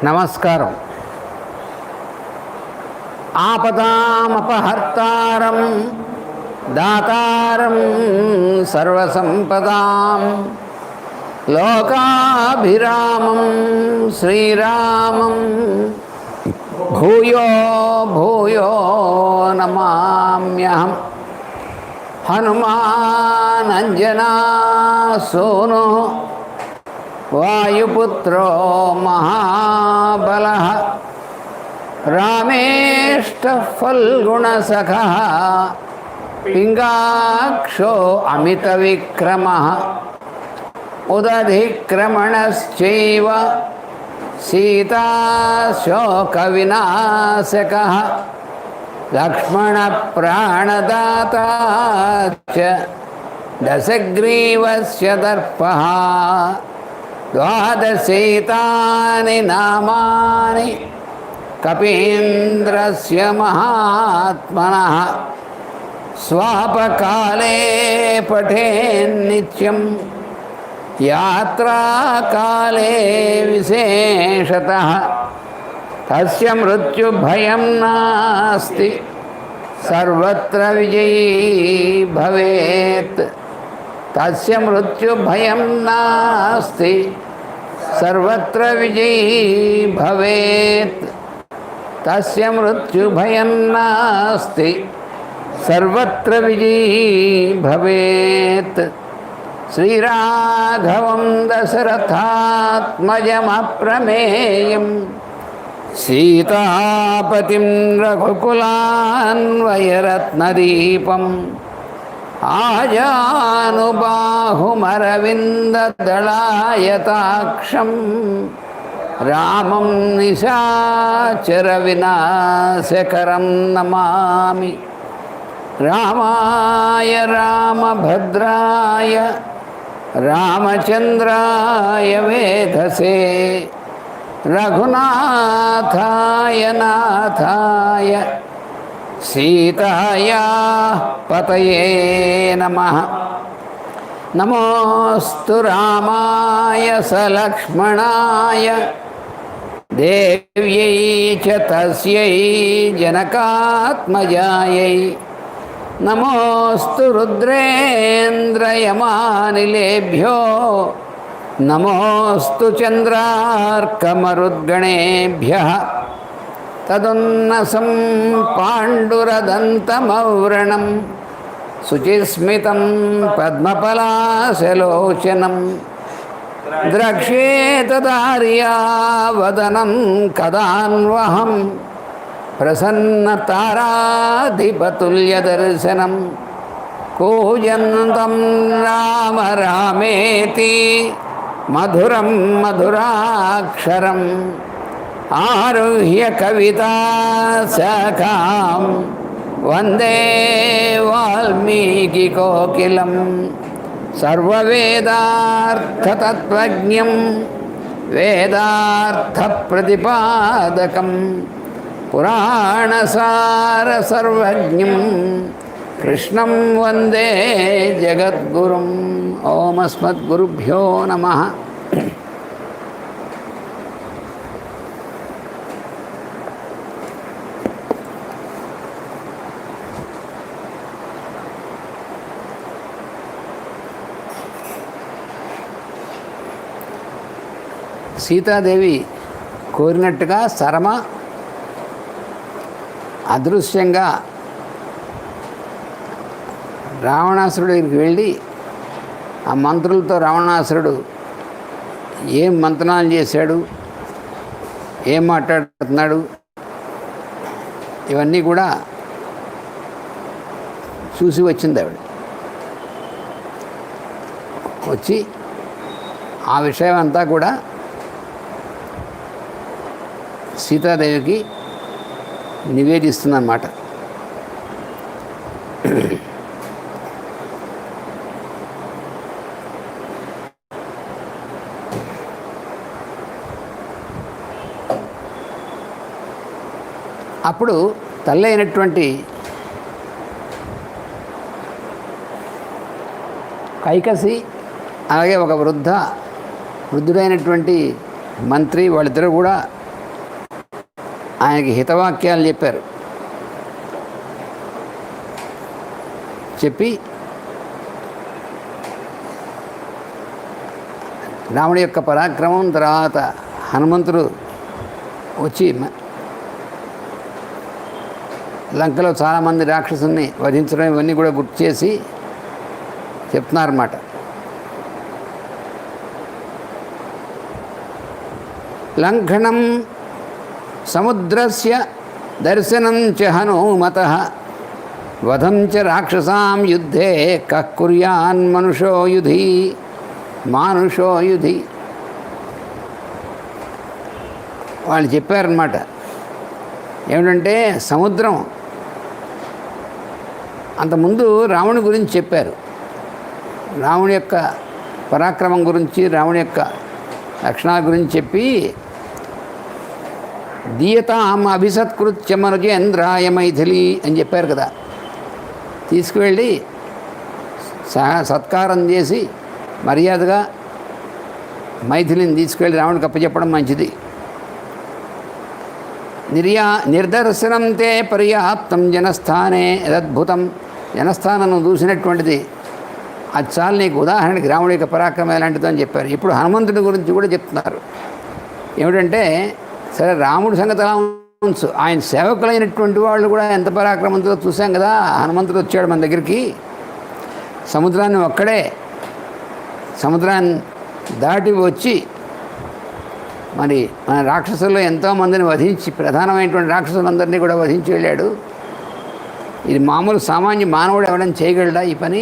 నమస్కారం. ఆపదామపహర్తారం దాతారం సర్వసంపదాం లోకాభిరామం శ్రీరామం భూయో భూయో నమామ్యహం. హనుమానంజనా సూను వాయుపుత్రో మహాబలః రామేష్టః ఫల్గుణసఖः పింగాక్షో అమితవిక్రమः ఉదధిక్రమణశ్చైవ సీతాశోకవినాశకः లక్ష్మణప్రాణదాతా చ దశగ్రీవస్య దర్పः ద్వాదశైతాని నామాని కపీంద్రస్య మహాత్మనః స్వాపకాలే పఠేన్నిత్యం యాత్రాకాలే విశేషతః తస్య మృత్యుభయం నాస్తి సర్వత్ర విజయీ భవేత్. తస్య మృత్యుభయం నాస్తి సర్వత్ర విజయీ భవేత్. తస్య మృత్యుభయం నాస్తి సర్వత్ర విజయీ భవేత్. శ్రీరాఘవం దశరథాత్మజమప్రమేయం సీతాపతిం రఘుకులాన్వయరత్నదీపం ఆజానుబాహుమరవిందదళాయతాక్షం రామం నిశాచరవినాశకరం నమామి. రామాయ రామభద్రాయ రామచంద్రాయ వేధసే రఘునాథాయ నాథాయ సీతాయా పతయే నమః. నమోస్తు రామాయ సలక్ష్మణాయ దేవ్యై చ తస్యై జనకాత్మజాయై. నమోస్తు రుద్రేంద్రయమానిలేభ్యో నమోస్తు చంద్రార్కమరుద్గణేభ్యః. తదున్నసం పాండురదంతమవ్రణం శుచిస్మితం పద్మపలాశలోచనం ద్రక్ష్యేతదార్యావదనం కదాన్వహం ప్రసన్నతారాధిపతుల్యదర్శనం కూజంతం రామ రామేతి మధురం మధురాక్షరం ఆరుహ్య కవితా శాఖాం వందే వాల్మీకి కోకిలం సర్వవేదార్థతత్వజ్ఞం వేదార్థ ప్రతిపాదకం పురాణసార సర్వజ్ఞం కృష్ణం వందే జగద్గురుం. ఓమస్మద్గురుభ్యో నమః. సీతాదేవి కోరినట్టుగా సరమ అదృశ్యంగా రావణాసురుడి దగ్గరికి వెళ్ళి ఆ మంత్రులతో రావణాసురుడు ఏం మంత్రాలు చేశాడు, ఏం మాట్లాడుతున్నాడు, ఇవన్నీ కూడా చూసి వచ్చింది ఆవిడ. వచ్చి ఆ విషయం అంతా కూడా సీతాదేవికి నివేదిస్తుందన్నమాట. అప్పుడు తల్లి అయినటువంటి కైకసి అలాగే ఒక వృద్ధుడైనటువంటి మంత్రి వాళ్ళిద్దరూ కూడా ఆయనకి హితవాక్యాలు చెప్పారు. చెప్పి రాముడి యొక్క పరాక్రమం తర్వాత హనుమంతుడు వచ్చి లంకలో చాలామంది రాక్షసుల్ని వధించడం ఇవన్నీ కూడా గుర్తు చేసి చెప్తున్నారన్నమాట. లంఘనం సముద్రస్య దర్శనం చ హనుమతః వధం చ రాక్షసాం యుద్ధే కః కుర్యాన్ మానుషో యుధి. వాళ్ళు చెప్పారన్నమాట. ఏమిటంటే సముద్రం అంతకుముందు రాముని గురించి చెప్పారు. రాముని యొక్క పరాక్రమం గురించి, రాముని యొక్క లక్షణాల గురించి చెప్పి దీయతాం అభిసత్కృత్య మనుజేంద్రాయ మైథిలి అని చెప్పారు కదా. తీసుకువెళ్ళి సత్కారం చేసి మర్యాదగా మైథిలిని తీసుకువెళ్ళి రాముడికి అప్పచెప్పడం మంచిది. నిర్దర్శనం తే పర్యాప్తం జనస్థానే యదద్భుతం. జనస్థానం చూసినటువంటిది అది చాలు నీకు. ఉదాహరణకి రాముడి యొక్క పరాక్రమం ఎలాంటిదో అని చెప్పారు. ఇప్పుడు హనుమంతుడి గురించి కూడా చెప్తున్నారు. ఏమిటంటే సరే రాముడి సంగతి అలా ఉంచు, ఆయన సేవకులైనటువంటి వాళ్ళు కూడా ఎంత పరాక్రమంతో చూసాం కదా. హనుమంతుడు వచ్చాడు మన దగ్గరికి, సముద్రాన్ని ఒక్కడే సముద్రాన్ని దాటి వచ్చి మరి మన రాక్షసుల్లో ఎంతోమందిని వధించి, ప్రధానమైనటువంటి రాక్షసులందరినీ కూడా వధించి వెళ్ళాడు. ఇది మామూలు సామాన్య మానవుడు ఎవరైనా చేయగలడా ఈ పని?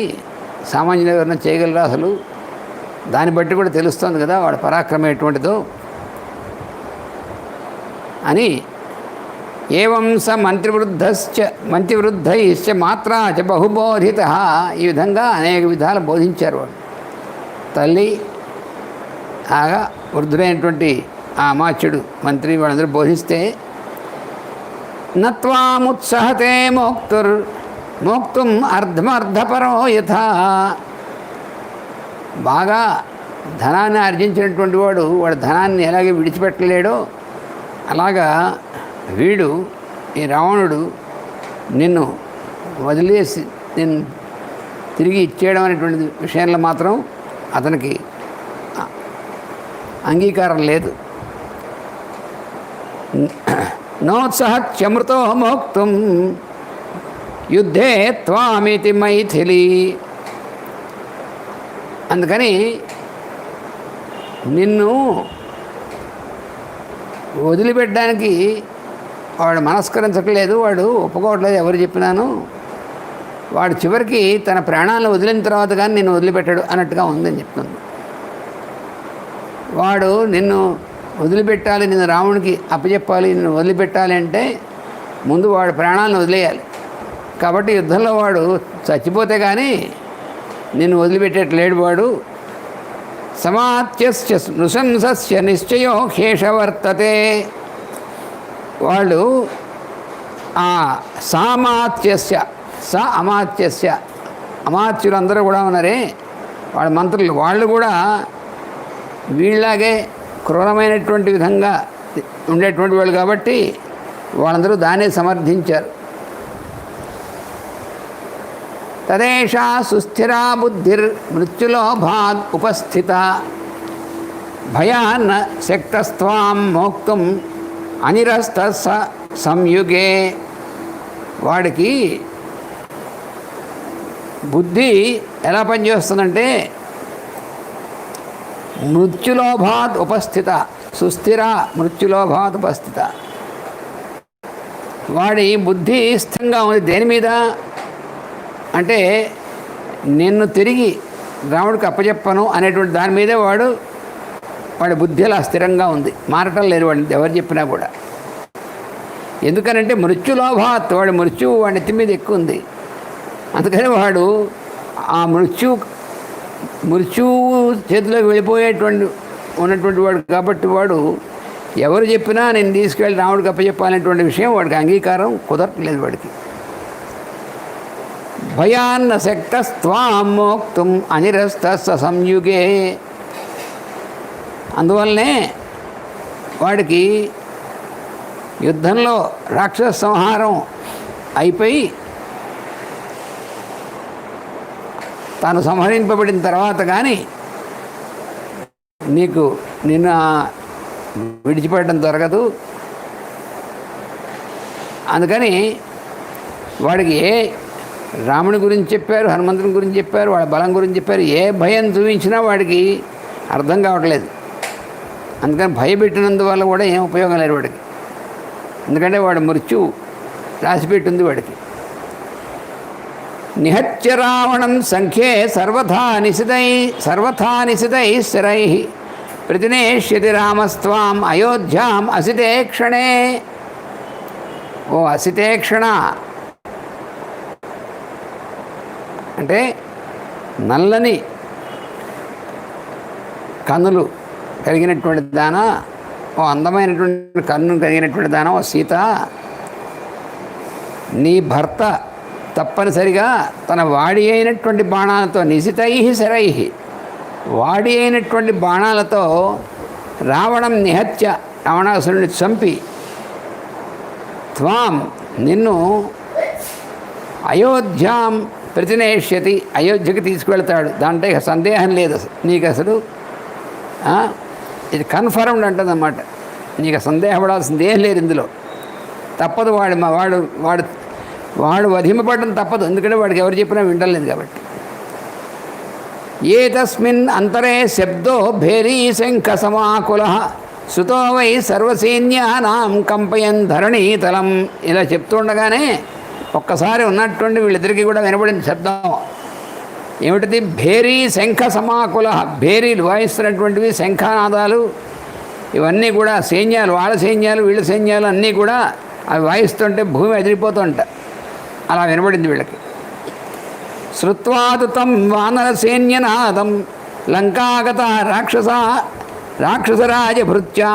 సామాన్యులు ఎవరైనా చేయగలరా అసలు? దాన్ని బట్టి కూడా తెలుస్తుంది కదా వాడు పరాక్రమం ఎటువంటిదో అని. ఏవం స మంత్రివృద్ధైశ్చ మాత్రా చ బహుబోధిత. ఈ విధంగా అనేక విధాలు బోధించారు వాడు. తల్లి ఆగా వృద్ధుడైనటువంటి ఆ అమాత్యుడు మంత్రి వాళ్ళందరూ బోధిస్తే నత్వాముత్సహతే మోక్తుం అర్ధమర్ధపరో యథా. బాగా ధనాన్ని ఆర్జించినటువంటి వాడు ధనాన్ని ఎలాగే విడిచిపెట్టలేడో అలాగా వీడు ఈ రావణుడు నిన్ను వదిలేసి నిన్ను తిరిగి ఇచ్చేయడం అనేటువంటి విషయంలో మాత్రం అతనికి అంగీకారం లేదు. నోత్సహత్యమృతో మోక్తుం యుద్ధే త్వామితి మైథిలి. అందుకని నిన్ను వదిలిపెట్టడానికి వాడు మనస్కరించట్లేదు, వాడు ఒప్పుకోవట్లేదు ఎవరు చెప్పినాను. వాడు చివరికి తన ప్రాణాలను వదిలిన తర్వాత కానీ నిన్ను వదిలిపెట్టాడు అన్నట్టుగా ఉందని చెప్తుంది. వాడు నిన్ను వదిలిపెట్టాలి, నిన్ను రాముడికి అప్పచెప్పాలి, నిన్ను వదిలిపెట్టాలి అంటే ముందు వాడు ప్రాణాలను వదిలేయాలి. కాబట్టి యుద్ధంలో వాడు చచ్చిపోతే కానీ నిన్ను వదిలిపెట్టేట్లేడు వాడు. సమాత్యస్య నృశంసస్య నిశ్చయో హేషవర్తతే. వాళ్ళు ఆ సామాత్యస్య అమాత్యస్య అమాత్యులందరూ కూడా ఉన్నారే వాళ్ళ మంత్రులు, వాళ్ళు కూడా వీళ్ళలాగే క్రూరమైనటువంటి విధంగా ఉండేటువంటి వాళ్ళు కాబట్టి వాళ్ళందరూ దాన్నే సమర్థించారు. తదేషా సుస్థిరా బుద్ధిర్ మృత్యులోభాద్ ఉపస్థిత భయాన్న శక్తస్త్వాం మోక్తుం అనిరస్త సంయుగే. వాడికి బుద్ధి ఎలా పనిచేస్తుందంటే మృత్యులోభాత్ ఉపస్థిత, సుస్థిర మృత్యులోభాత్ ఉపస్థిత. వాడి బుద్ధి స్థిరంగా ఉంది. దేని మీద అంటే నిన్ను తిరిగి రాముడికి అప్పచెప్పను అనేటువంటి దాని మీదే వాడి బుద్ధి అలా స్థిరంగా ఉంది, మారటం లేదు వాడిని ఎవరు చెప్పినా కూడా. ఎందుకనంటే మృత్యులోభాత్, వాడి మృత్యువు వాడి నెత్తి మీద ఎక్కువ ఉంది. అందుకని వాడు ఆ మృత్యువు చేతిలోకి ఉన్నటువంటి వాడు కాబట్టి వాడు ఎవరు చెప్పినా నేను తీసుకెళ్ళి రాముడికి అప్పచెప్పాలనేటువంటి విషయం వాడికి అంగీకారం కుదరట్లేదు వాడికి. భయాన్న శక్తస్త్వాం మోక్తుం అనిరస్త సంయుగే. అందువల్లనే వాడికి యుద్ధంలో రాక్షస సంహారం అయిపోయి తాను సంహరింపబడిన తర్వాత కానీ నిన్ను విడిచిపెట్టడం జరగదు. అందుకని వాడికి రాముని గురించి చెప్పారు, హనుమంతుని గురించి చెప్పారు, వాళ్ళ బలం గురించి చెప్పారు. ఏ భయం చూపించినా వాడికి అర్థం కావట్లేదు. అందుకని భయపెట్టినందువల్ల కూడా ఏం ఉపయోగం లేదు వాడికి. ఎందుకంటే వాడు మృత్యు రాసిపెట్టింది వాడికి. నిహత్య రావణం సంఖ్యే సర్వథా నిశితై స్థిరై ప్రతినేష్యతి రామస్త్వాం అయోధ్యాం అసితే క్షణే. ఓ అసితే క్షణ అంటే నల్లని కన్నులు కలిగినటువంటి దాన, ఓ అందమైనటువంటి కన్ను కలిగినటువంటి దాన, ఓ సీత, నీ భర్త తప్పనిసరిగా తన వాడి అయినటువంటి బాణాలతో నిశితై శరై, వాడి అయినటువంటి బాణాలతో రావణం నిహత్య, రావణాసురుని చంపి త్వాం నిన్ను అయోధ్యాం ప్రతినేష్యతి, అయోధ్యకి తీసుకువెళ్తాడు. దాంట్లో ఇక సందేహం లేదు. నీకు అసలు ఇది కన్ఫర్మ్డ్ అంటుందన్నమాట. నీకు సందేహపడాల్సింది ఏం లేదు ఇందులో. తప్పదు. వాడు వధింపబడడం తప్పదు. ఎందుకంటే వాడికి ఎవరు చెప్పినా వింటలేదు కాబట్టి. ఏ తస్మిన్ అంతరే శబ్దో భేరీ శంఖ సమాకుల సుతో వై సర్వసైన్యానాం కంపయన్ ధరణీతలం. ఇలా చెప్తుండగానే ఒక్కసారి ఉన్నటువంటి వీళ్ళిద్దరికీ కూడా వినబడింది శబ్దం. ఏమిటిది? భేరీ శంఖ సమాకుల. భేరీలు వాయిస్తున్నటువంటివి, శంఖనాదాలు, ఇవన్నీ కూడా సైన్యాలు, వాళ్ళ సైన్యాలు వీళ్ళ సైన్యాలు అన్నీ కూడా అవి వాయిస్తుంటే భూమి అదిరిపోతుంట. అలా వినబడింది వీళ్ళకి. శ్రుత్వాదుతం వానర సైన్యనాదం లంకాగత రాక్షసరాజభృత్యా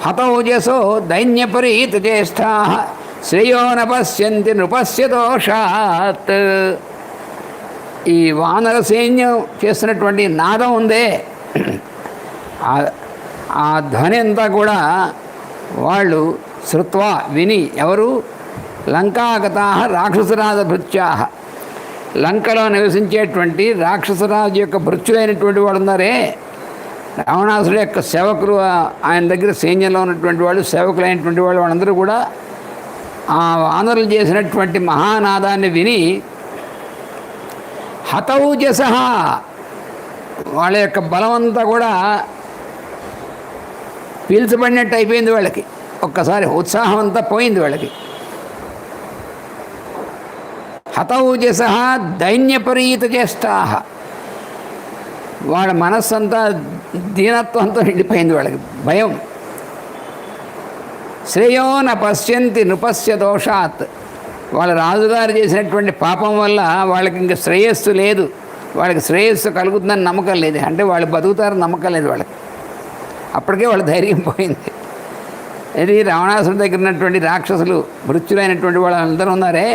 హతౌజసో దైన్యపరీతచేష్టా శ్రేయో నపశ్యంతి నృపస్య దోషాత్. ఈ వానర సైన్యం చేస్తున్నటువంటి నాదం ఉందే, ఆ ధ్వని అంతా కూడా వాళ్ళు శ్రుత్వా విని, ఎవరు? లంకాగత రాక్షసరాజభృత్యా, లంకలో నివసించేటువంటి రాక్షసరాజు యొక్క భృత్యులైనటువంటి వాడు ఉన్నారే, రావణాసుడు యొక్క సేవకులు, ఆయన దగ్గర సైన్యంలో ఉన్నటువంటి వాళ్ళు, సేవకులైనటువంటి వాళ్ళు, వాళ్ళందరూ కూడా ఆ వానరులు చేసినటువంటి మహానాదాన్ని విని హతౌజస, వాళ్ళ యొక్క బలమంతా కూడా పీల్చబడినట్టు అయిపోయింది వాళ్ళకి. ఒక్కసారి ఉత్సాహం అంతా పోయింది వాళ్ళకి. హతౌజస దైన్యపరీతచేష్టా, వాళ్ళ మనస్సంతా దీనత్వంతో నిండిపోయింది వాళ్ళకి, భయం. శ్రేయో న పశ్యంతి నృపస్య దోషాత్, వాళ్ళ రాజుగారు చేసినటువంటి పాపం వల్ల వాళ్ళకి ఇంకా శ్రేయస్సు లేదు, వాళ్ళకి శ్రేయస్సు కలుగుతుందని నమ్మకం లేదు. అంటే వాళ్ళు బతుకుతారని నమ్మకం లేదు వాళ్ళకి. అప్పటికే వాళ్ళ ధైర్యం పోయింది. ఇది రావణాసురుడి దగ్గర ఉన్నటువంటి రాక్షసులు భృత్యులైనటువంటి వాళ్ళందరూ ఉన్నారే,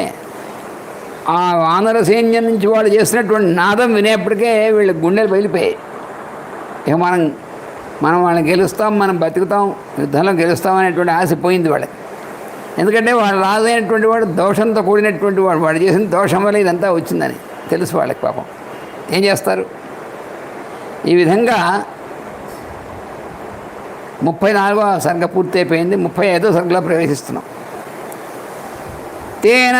ఆ వానర సైన్యం నుంచి వాళ్ళు చేసినటువంటి నాదం వినేప్పటికే వీళ్ళ గుండెలు బయలిపోయాయి. ఇక మనం వాళ్ళని గెలుస్తాం, మనం బతుకుతాం, యుద్ధంలో గెలుస్తాం అనేటువంటి ఆశ పోయింది వాళ్ళకి. ఎందుకంటే వాళ్ళు రాజైనటువంటి వాడు దోషంతో కూడినటువంటి వాడు చేసిన దోషం వల్ల ఇదంతా వచ్చిందని తెలుసు వాళ్ళకి. పాపం ఏం చేస్తారు? ఈ విధంగా 34వ సర్గ పూర్తయిపోయింది. 35వ సర్గలో ప్రవేశిస్తున్నాం. తేన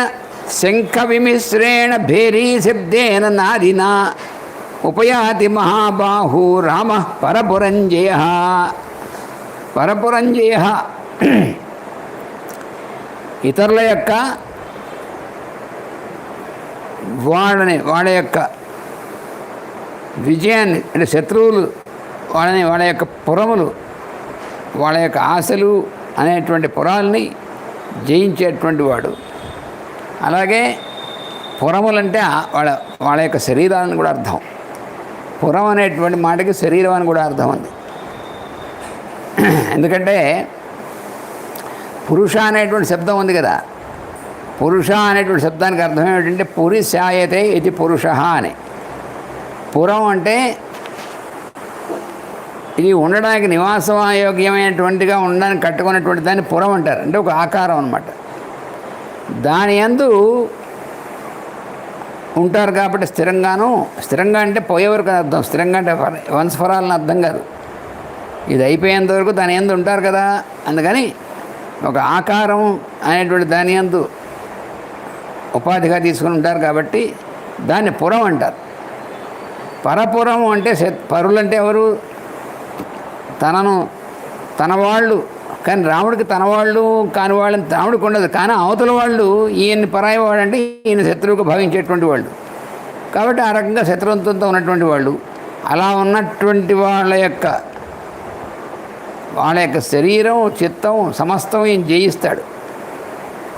శంఖ విమిశ్రేణ భేరీ శబ్దేన నాదినా ఉపయాతి మహాబాహు రామ పరపురంజయ. పరపురంజయ ఇతరుల యొక్క వాళ్ళ యొక్క విజయాన్ని, అంటే శత్రువులు వాళ్ళ యొక్క పురములు, వాళ్ళ యొక్క ఆశలు అనేటువంటి పురాల్ని జయించేటువంటి వాడు. అలాగే పురములంటే వాళ్ళ యొక్క శరీరాన్ని కూడా అర్థం. పురం అనేటువంటి మాటకి శరీరం అని కూడా అర్థం ఉంది. ఎందుకంటే పురుష అనేటువంటి శబ్దం ఉంది కదా, పురుష అనేటువంటి శబ్దానికి అర్థం ఏమిటంటే పురిశాయతే ఇది పురుష అని. పురం అంటే ఇది ఉండడానికి నివాసయోగ్యమైనటువంటిగా ఉండడానికి కట్టుకున్నటువంటి దాన్ని పురం అంటారు. అంటే ఒక ఆకారం అన్నమాట. దాని యందు ఉంటారు కాబట్టి స్థిరంగా అంటే పోయేవరకు అర్థం. స్థిరంగా అంటే వంశఫరాలని అర్థం కాదు. ఇది అయిపోయేంత వరకు దాని యందు ఉంటారు కదా. అందుకని ఒక ఆకారం అనేటువంటి దాని యందు ఉపాధిగా తీసుకుని ఉంటారు కాబట్టి దాన్ని పురం అంటారు. పరపురం అంటే పరులంటే ఎవరు? తన వాళ్ళు. కానీ రాముడికి తన వాళ్ళు కాని వాళ్ళని రాముడికి ఉండదు. కానీ అవతల వాళ్ళు ఈయన్ని పరాయి వాడు అంటే ఈయన శత్రువుగా భావించేటువంటి వాళ్ళు కాబట్టి ఆ రకంగా శత్రుత్వంతో ఉన్నటువంటి వాళ్ళు. అలా ఉన్నటువంటి వాళ్ళ యొక్క శరీరం, చిత్తం, సమస్తం ఈయన జయిస్తాడు.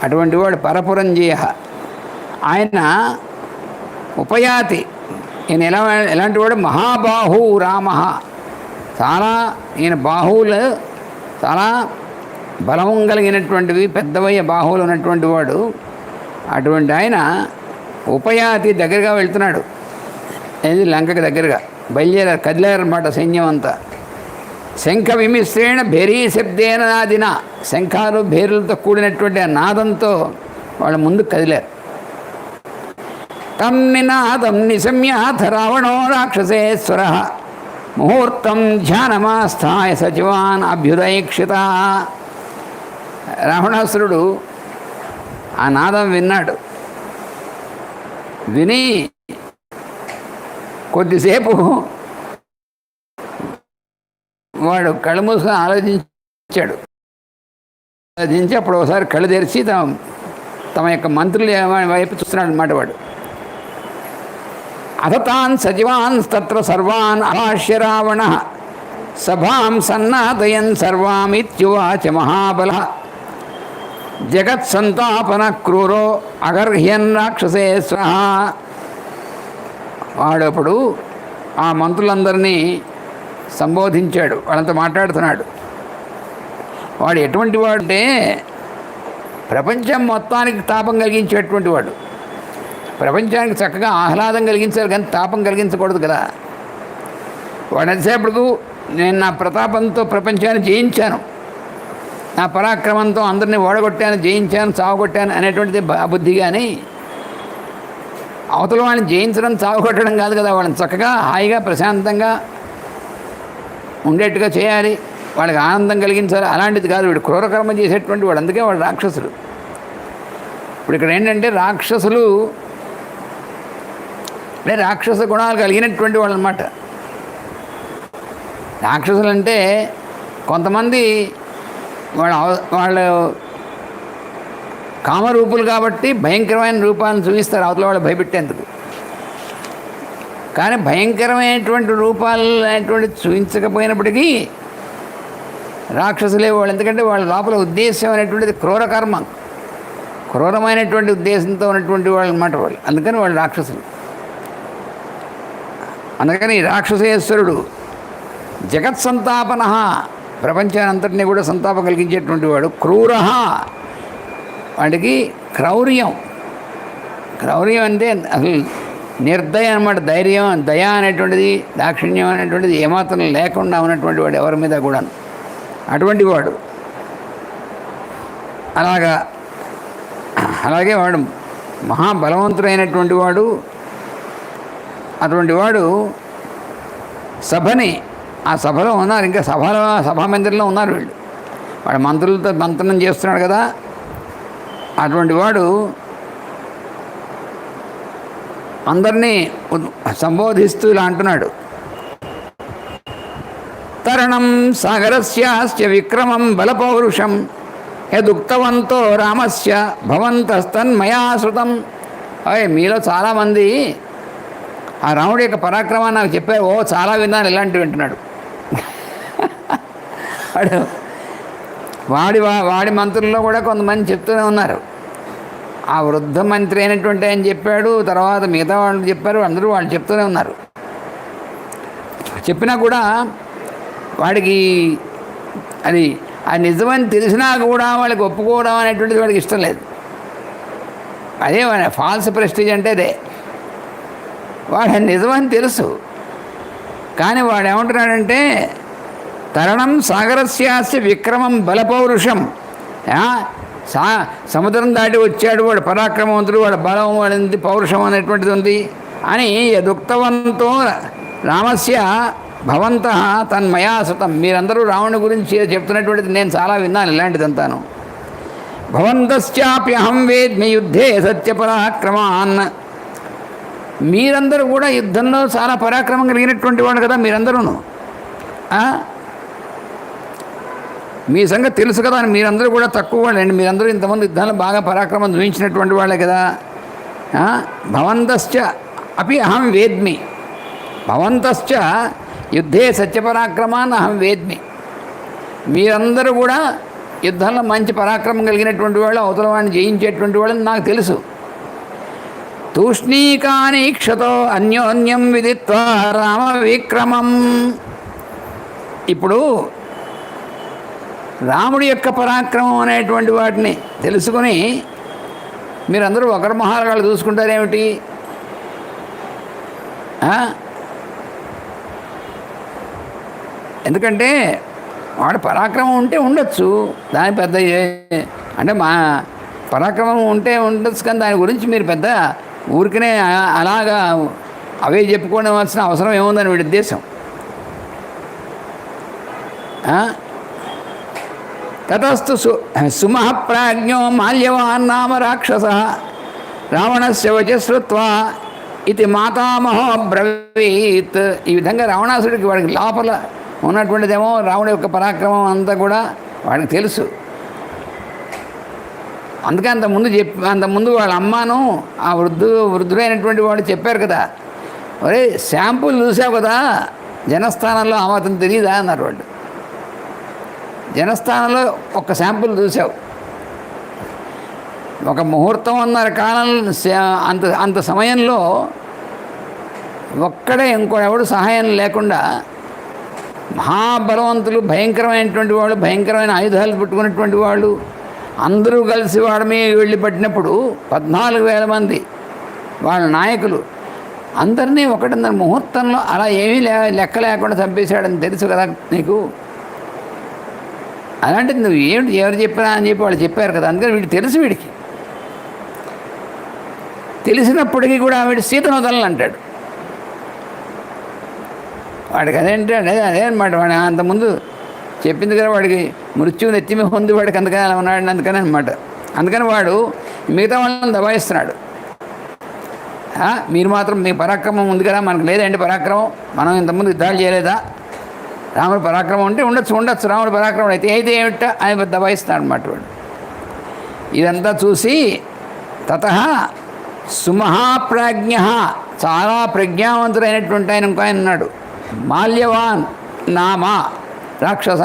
అటువంటి వాడు పరపురంజయ. ఆయన ఉపయాతి. ఈయన ఎలాంటి వాడు? మహాబాహు రామ. ఈయన బాహువులు చాలా బలం కలిగినటువంటివి, పెద్దవయ్య బాహువులు ఉన్నటువంటి వాడు. అటువంటి ఆయన ఉపయాతి దగ్గరగా వెళ్తున్నాడు. ఇది లంకకి దగ్గరగా కదిలేరన్నమాట సైన్యం అంతా. శంఖ విమిశ్రేణ భేరీ శబ్దేన నాదిన. శంఖాలు భేరులతో కూడినటువంటి ఆ నాదంతో వాళ్ళ ముందు కదిలారు. తం నినాదం నిశమ్యాథ రావణో రాక్షసేశ్వర ముహూర్తం ధ్యానమాస్థాయ సచివాన్ అభ్యుదయక్షిత. రావణాసురుడు ఆ నాదం విన్నాడు. విని కొద్దిసేపు వాడు కళ్ళు మూసుకొని ఆలోచించాడు. ఆలోచించి అప్పుడు ఒకసారి కళ్ళు తెరిచి తమ యొక్క మంత్రులు వైపు చూస్తున్నాడు అన్నమాట వాడు. అథతాన్ సచివాన్ తత్ర సర్వాన్ అభాష్య రావణ సభాం సన్నాదయన్ సర్వామిత్యువాచ మహాబల జగత్సంతాపన క్రూరో అగర్హ్యన్ రాక్షసేశ్వర. వాడప్పుడు ఆ మంత్రులందరినీ సంబోధించాడు. వాళ్ళంతా మాట్లాడుతున్నాడు. వాడు ఎటువంటి వాడు అంటే ప్రపంచం మొత్తానికి తాపం కలిగించేటువంటి వాడు. ప్రపంచానికి చక్కగా ఆహ్లాదం కలిగించాలి కానీ తాపం కలిగించకూడదు కదా. వాడు ఎంతసేపటికు నేను నా ప్రతాపంతో ప్రపంచాన్ని జయించాను, నా పరాక్రమంతో అందరినీ ఓడగొట్టాను, జయించాను, చావగొట్టాను అనేటువంటిది బుద్ధి. కానీ అవతల వాళ్ళని జయించడం, చావగొట్టడం కాదు కదా. వాళ్ళని చక్కగా హాయిగా ప్రశాంతంగా ఉండేట్టుగా చేయాలి, వాళ్ళకి ఆనందం కలిగించాలి. అలాంటిది కాదు వీడు. క్రూరకర్మ చేసేటువంటి వాడు. అందుకే వాడు రాక్షసులు. ఇప్పుడు ఇక్కడ ఏంటంటే రాక్షసులు అంటే రాక్షస గుణాలు కలిగినటువంటి వాళ్ళు అన్నమాట. రాక్షసులు అంటే కొంతమంది వాళ్ళు కామరూపులు కాబట్టి భయంకరమైన రూపాలను చూపిస్తారు అవతల వాళ్ళు భయపెట్టేందుకు. కానీ భయంకరమైనటువంటి రూపాలు అనేటువంటి చూపించకపోయినప్పటికీ రాక్షసులే వాళ్ళు. ఎందుకంటే వాళ్ళ లోపల ఉద్దేశం అనేటువంటిది క్రూరకర్మ, క్రూరమైనటువంటి ఉద్దేశంతో ఉన్నటువంటి వాళ్ళు అన్నమాట వాళ్ళు. అందుకని వాళ్ళు రాక్షసులు. అందుకని రాక్షసేశ్వరుడు జగత్సంతాపన, ప్రపంచానంతటినీ కూడా సంతాపం కలిగించేటువంటి వాడు. క్రూర, వాడికి క్రౌర్యం. క్రౌర్యం అంటే అసలు నిర్దయ అన్నమాట. ధైర్యం, దయ అనేటువంటిది, దాక్షిణ్యం అనేటువంటిది ఏమాత్రం లేకుండా ఉన్నటువంటి వాడు ఎవరి మీద కూడా. అటువంటి వాడు. అలాగే వాడు మహాబలవంతుడైనటువంటి వాడు. అటువంటి వాడు ఆ సభలో ఉన్నారు. ఇంకా సభామందిరంలో ఉన్నారు వీళ్ళు. వాడు మంత్రులతో మంత్రం చేస్తున్నాడు కదా. అటువంటి వాడు అందరినీ సంబోధిస్తూ ఇలా అంటున్నాడు. తరణం సాగరస్యాస్య విక్రమం బలపౌరుషం యదుక్తవంతో రామస్య భవంతస్తన్మయా శృతం. మీలో చాలామంది ఆ రాముడి యొక్క పరాక్రమాన్ని నాకు చెప్పారు. చాలా విన్నాను, ఇలాంటివి వింటున్నాడు. వాడి మంత్రుల్లో కూడా కొంతమంది చెప్తూనే ఉన్నారు. ఆ వృద్ధ మంత్రి అయినటువంటి ఆయన చెప్పాడు, తర్వాత మిగతా వాళ్ళు చెప్పారు, అందరూ వాళ్ళు చెప్తూనే ఉన్నారు. చెప్పినా కూడా వాడికి అది నిజమని తెలిసినా కూడా వాళ్ళకి ఒప్పుకోవడం అనేటువంటిది వాడికి ఇష్టం లేదు. అదే ఫాల్స్ ప్రెస్టీజ్ అంటే అదే. వాడు నిజమని తెలుసు, కానీ వాడు ఏమంటున్నాడంటే తరణం సాగరస్యాస్య విక్రమం బలపౌరుషం. సముద్రం దాటి వచ్చాడు వాడు పరాక్రమవంతుడు, వాడు బలం వాడింది పౌరుషం అనేటువంటిది ఉంది అని యదుక్తవంతో రామస్య భవంతః తన్మయా సుతం. మీరందరూ రావణుని గురించి చెప్తున్నటువంటిది నేను చాలా విన్నాను ఇలాంటిదంతాను. భవంతశ్చాప్యహం వేద్మి యుద్ధే సత్యపరాక్రమాన్. మీరందరూ కూడా యుద్ధంలో చాలా పరాక్రమం కలిగినటువంటి వాడు కదా మీరందరూను. మీ సంగతి తెలుసు కదా అని మీరందరూ కూడా తక్కువ వాళ్ళండి. మీరందరూ ఇంతమంది యుద్ధాలు బాగా పరాక్రమం చూపించినటువంటి వాళ్ళే కదా. భవంతశ్చ అపి అహం వేద్మి. భవంతశ్చ యుద్ధే సత్యపరాక్రమాన్ని అహం వేద్మి. మీరందరూ కూడా యుద్ధంలో మంచి పరాక్రమం కలిగినటువంటి వాళ్ళు, అవతల వాడిని జయించేటువంటి వాళ్ళని నాకు తెలుసు. తూష్ణీకానీక్షతో అన్యోన్యం విదిత్వా రామ విక్రమం. ఇప్పుడు రాముడి యొక్క పరాక్రమం అనేటువంటి వాటిని తెలుసుకొని మీరందరూ ఒకరి మహారాళ్ళు చూసుకుంటారేమిటి? ఎందుకంటే వాడు పరాక్రమం ఉంటే ఉండొచ్చు, దాని పెద్ద అంటే మా పరాక్రమం ఉంటే ఉండొచ్చు, కానీ దాని గురించి మీరు పెద్ద ఊరికనే అలాగా అవే చెప్పుకోవలసిన అవసరం ఏముందని వీడి ఉద్దేశం. తతస్తు సుమః ప్రాజ్ఞో మాల్యవాన్ నామ రాక్షస రావణస్య వచ శ్రుత్వా ఇది మాతామహో బ్రవీత్. ఈ విధంగా రావణాసుడికి వాడికి లోపల ఉన్నటువంటిదేమో రావణుడి యొక్క పరాక్రమం అంతా కూడా వాడికి తెలుసు. అందుకే అంతకుముందు వాళ్ళ అమ్మను ఆ వృద్ధుడైనటువంటి వాడు చెప్పారు కదా, ఒరే శాంపుల్ చూసావు కదా జనస్థానంలో, అతను తెలియదా అన్నారు వాళ్ళు. జనస్థానంలో ఒక శాంపుల్ చూసావు, ఒక ముహూర్తం అన్నర కాలం అంత సమయంలో ఒక్కడే ఇంకోడెవడు సహాయం లేకుండా మహాబలవంతులు, భయంకరమైనటువంటి వాళ్ళు, భయంకరమైన ఆయుధాలు పెట్టుకున్నటువంటి వాళ్ళు అందరూ కలిసి వాడి మీద వెళ్ళి పట్టినప్పుడు 14,000 మంది వాళ్ళ నాయకులు అందరినీ ఒకటిన్నర ముహూర్తంలో అలా ఏమీ లెక్క లేకుండా చంపేశాడని తెలుసు కదా నీకు. అలాంటిది నువ్వు ఏమిటి ఎవరు చెప్పినా అని చెప్పి వాళ్ళు చెప్పారు కదా. అందుకని వీడికి తెలుసు. వీడికి తెలిసినప్పటికీ కూడా వీడు సీతను వదలని అంటాడు. వాడికి అదేంటే అదే అనమాట. వాడు అంతకుముందు చెప్పింది కదా, వాడికి మృత్యువుని ఎత్తిమి పొంది వాడికి అందుకని అలా ఉన్నాడు అందుకని అనమాట. అందుకని వాడు మిగతా వాళ్ళని దబాయిస్తున్నాడు. మీరు మాత్రం మీ పరాక్రమం ఉంది కదా, మనకు లేదండి పరాక్రమం, మనం ఇంతకుముందు యుద్ధాలు చేయలేదా, రాముడు పరాక్రమం ఉంటే ఉండొచ్చు రాముడు పరాక్రమం అయితే ఏమిటా ఆయన దబాయిస్తున్నాడు అనమాట వాడు. ఇదంతా చూసి తతః సుమహాప్రాజ్ఞ, చాలా ప్రజ్ఞావంతుడైనటువంటి ఆయన ఇంకో ఆయన ఉన్నాడు, మాల్యవాన్ నామ రాక్షస.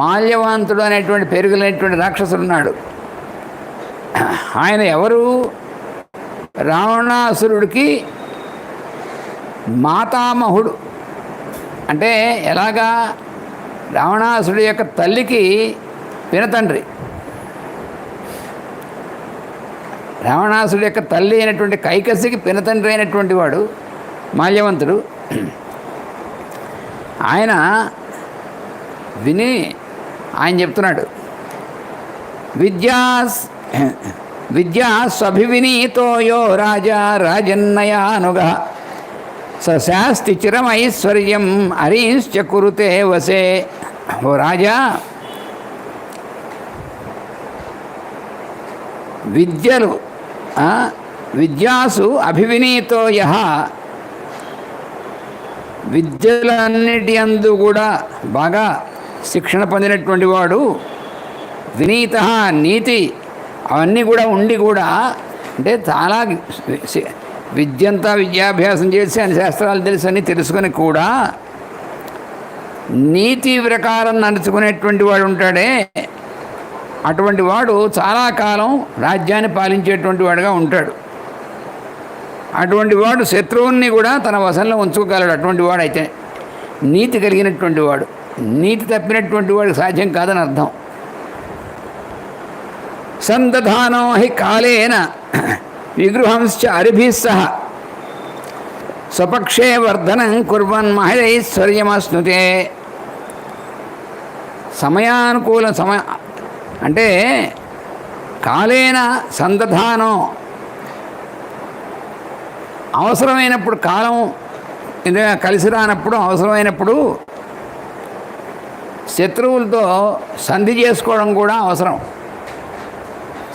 మాల్యవాంతుడు అనేటువంటి పేరు కలిగినటువంటి రాక్షసుడు ఉన్నాడు. ఆయన ఎవరు? రావణాసురుడికి మాతామహుడు. అంటే ఎలాగా? రావణాసురుడి యొక్క తల్లికి పినతండ్రి. రావణాసురుడి యొక్క తల్లి అయినటువంటి కైకసికి పినతండ్రి అయినటువంటి వాడు మాల్యవంతుడు. ఆయన విని ఆయన చెప్తున్నాడు, విద్యా స్వభివినీతో యో రాజా రాజన్నయానుగ సశాస్తి చిరమైశ్వర్యం హరీశ్చ కురుతే వసే. ఓ రాజా, విద్యాసు అభివినీతో యః, విద్యలన్నిటి అందు కూడా బాగా శిక్షణ పొందినటువంటి వాడు, వినీత నీతి అవన్నీ కూడా ఉండి కూడా, అంటే చాలా విద్యాభ్యాసం చేసి అన్ని శాస్త్రాలు తెలుసు అని తెలుసుకొని కూడా నీతి ప్రకారం నడుచుకునేటువంటి వాడు ఉంటాడే, అటువంటి వాడు చాలా కాలం రాజ్యాన్ని పాలించేటువంటి వాడుగా ఉంటాడు. అటువంటి వాడు శత్రువుని కూడా తన వశంలో ఉంచుకోగలడు. అటువంటి వాడు అయితే నీతి కలిగినటువంటి వాడు. నీతి తప్పినటువంటి వాడికి సాధ్యం కాదని అర్థం. సందధానో హి కాలేన విగృహంశ్చ అరిభిః సహ స్వపక్షే వర్ధనం కుర్వన్ మహైశ్వర్యమశ్నుతే. సమయానుకూల అంటే కాలేన సందధానం, అవసరమైనప్పుడు కాలం కలిసి రానప్పుడు అవసరమైనప్పుడు శత్రువులతో సంధి చేసుకోవడం కూడా అవసరం.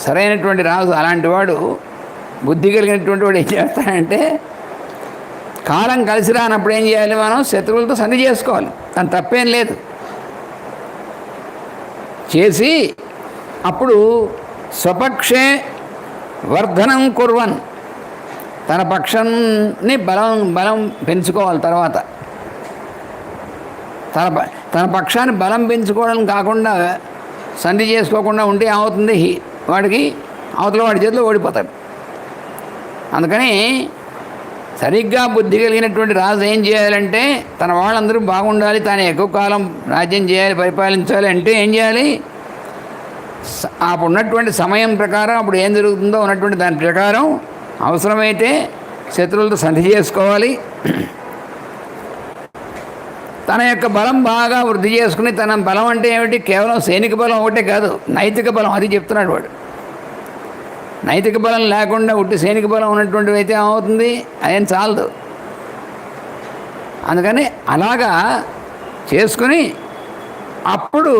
సరైనటువంటి రాజు అలాంటి వాడు, బుద్ధి కలిగినటువంటి వాడు ఏం చేస్తాడంటే కాలం కలిసి రానప్పుడు ఏం చేయాలి, మనం శత్రువులతో సంధి చేసుకోవాలి. దాని తప్పేం లేదు. చేసి అప్పుడు స్వపక్షే వర్ధనం కుర్వన్, తన పక్షాన్ని బలం పెంచుకోవాలి. తర్వాత తన పక్షాన్ని బలం పెంచుకోవడం కాకుండా సంధి చేసుకోకుండా ఉంటే ఏమవుతుంది, వాడికి అవతల వాడి చేతిలో ఓడిపోతాడు. అందుకని సరిగ్గా బుద్ధి కలిగినటువంటి రాజు ఏం చేయాలంటే తన వాళ్ళందరూ బాగుండాలి, తాను ఎక్కువ కాలం రాజ్యం చేయాలి, పరిపాలించాలి అంటే ఏం చేయాలి, అప్పుడు ఉన్నటువంటి సమయం ప్రకారం అప్పుడు ఏం జరుగుతుందో ఉన్నటువంటి దాని ప్రకారం అవసరమైతే శత్రువులతో సంధి చేసుకోవాలి. తన యొక్క బలం బాగా వృద్ధి చేసుకుని, తన బలం అంటే ఏమిటి, కేవలం సైనిక బలం ఒకటే కాదు, నైతిక బలం, అది చెప్తున్నాడు వాడు. నైతిక బలం లేకుండా ఉట్టి సైనిక బలం ఉన్నటువంటివి అయితే ఏమవుతుంది, అదేం చాలదు. అందుకని అలాగా చేసుకుని అప్పుడు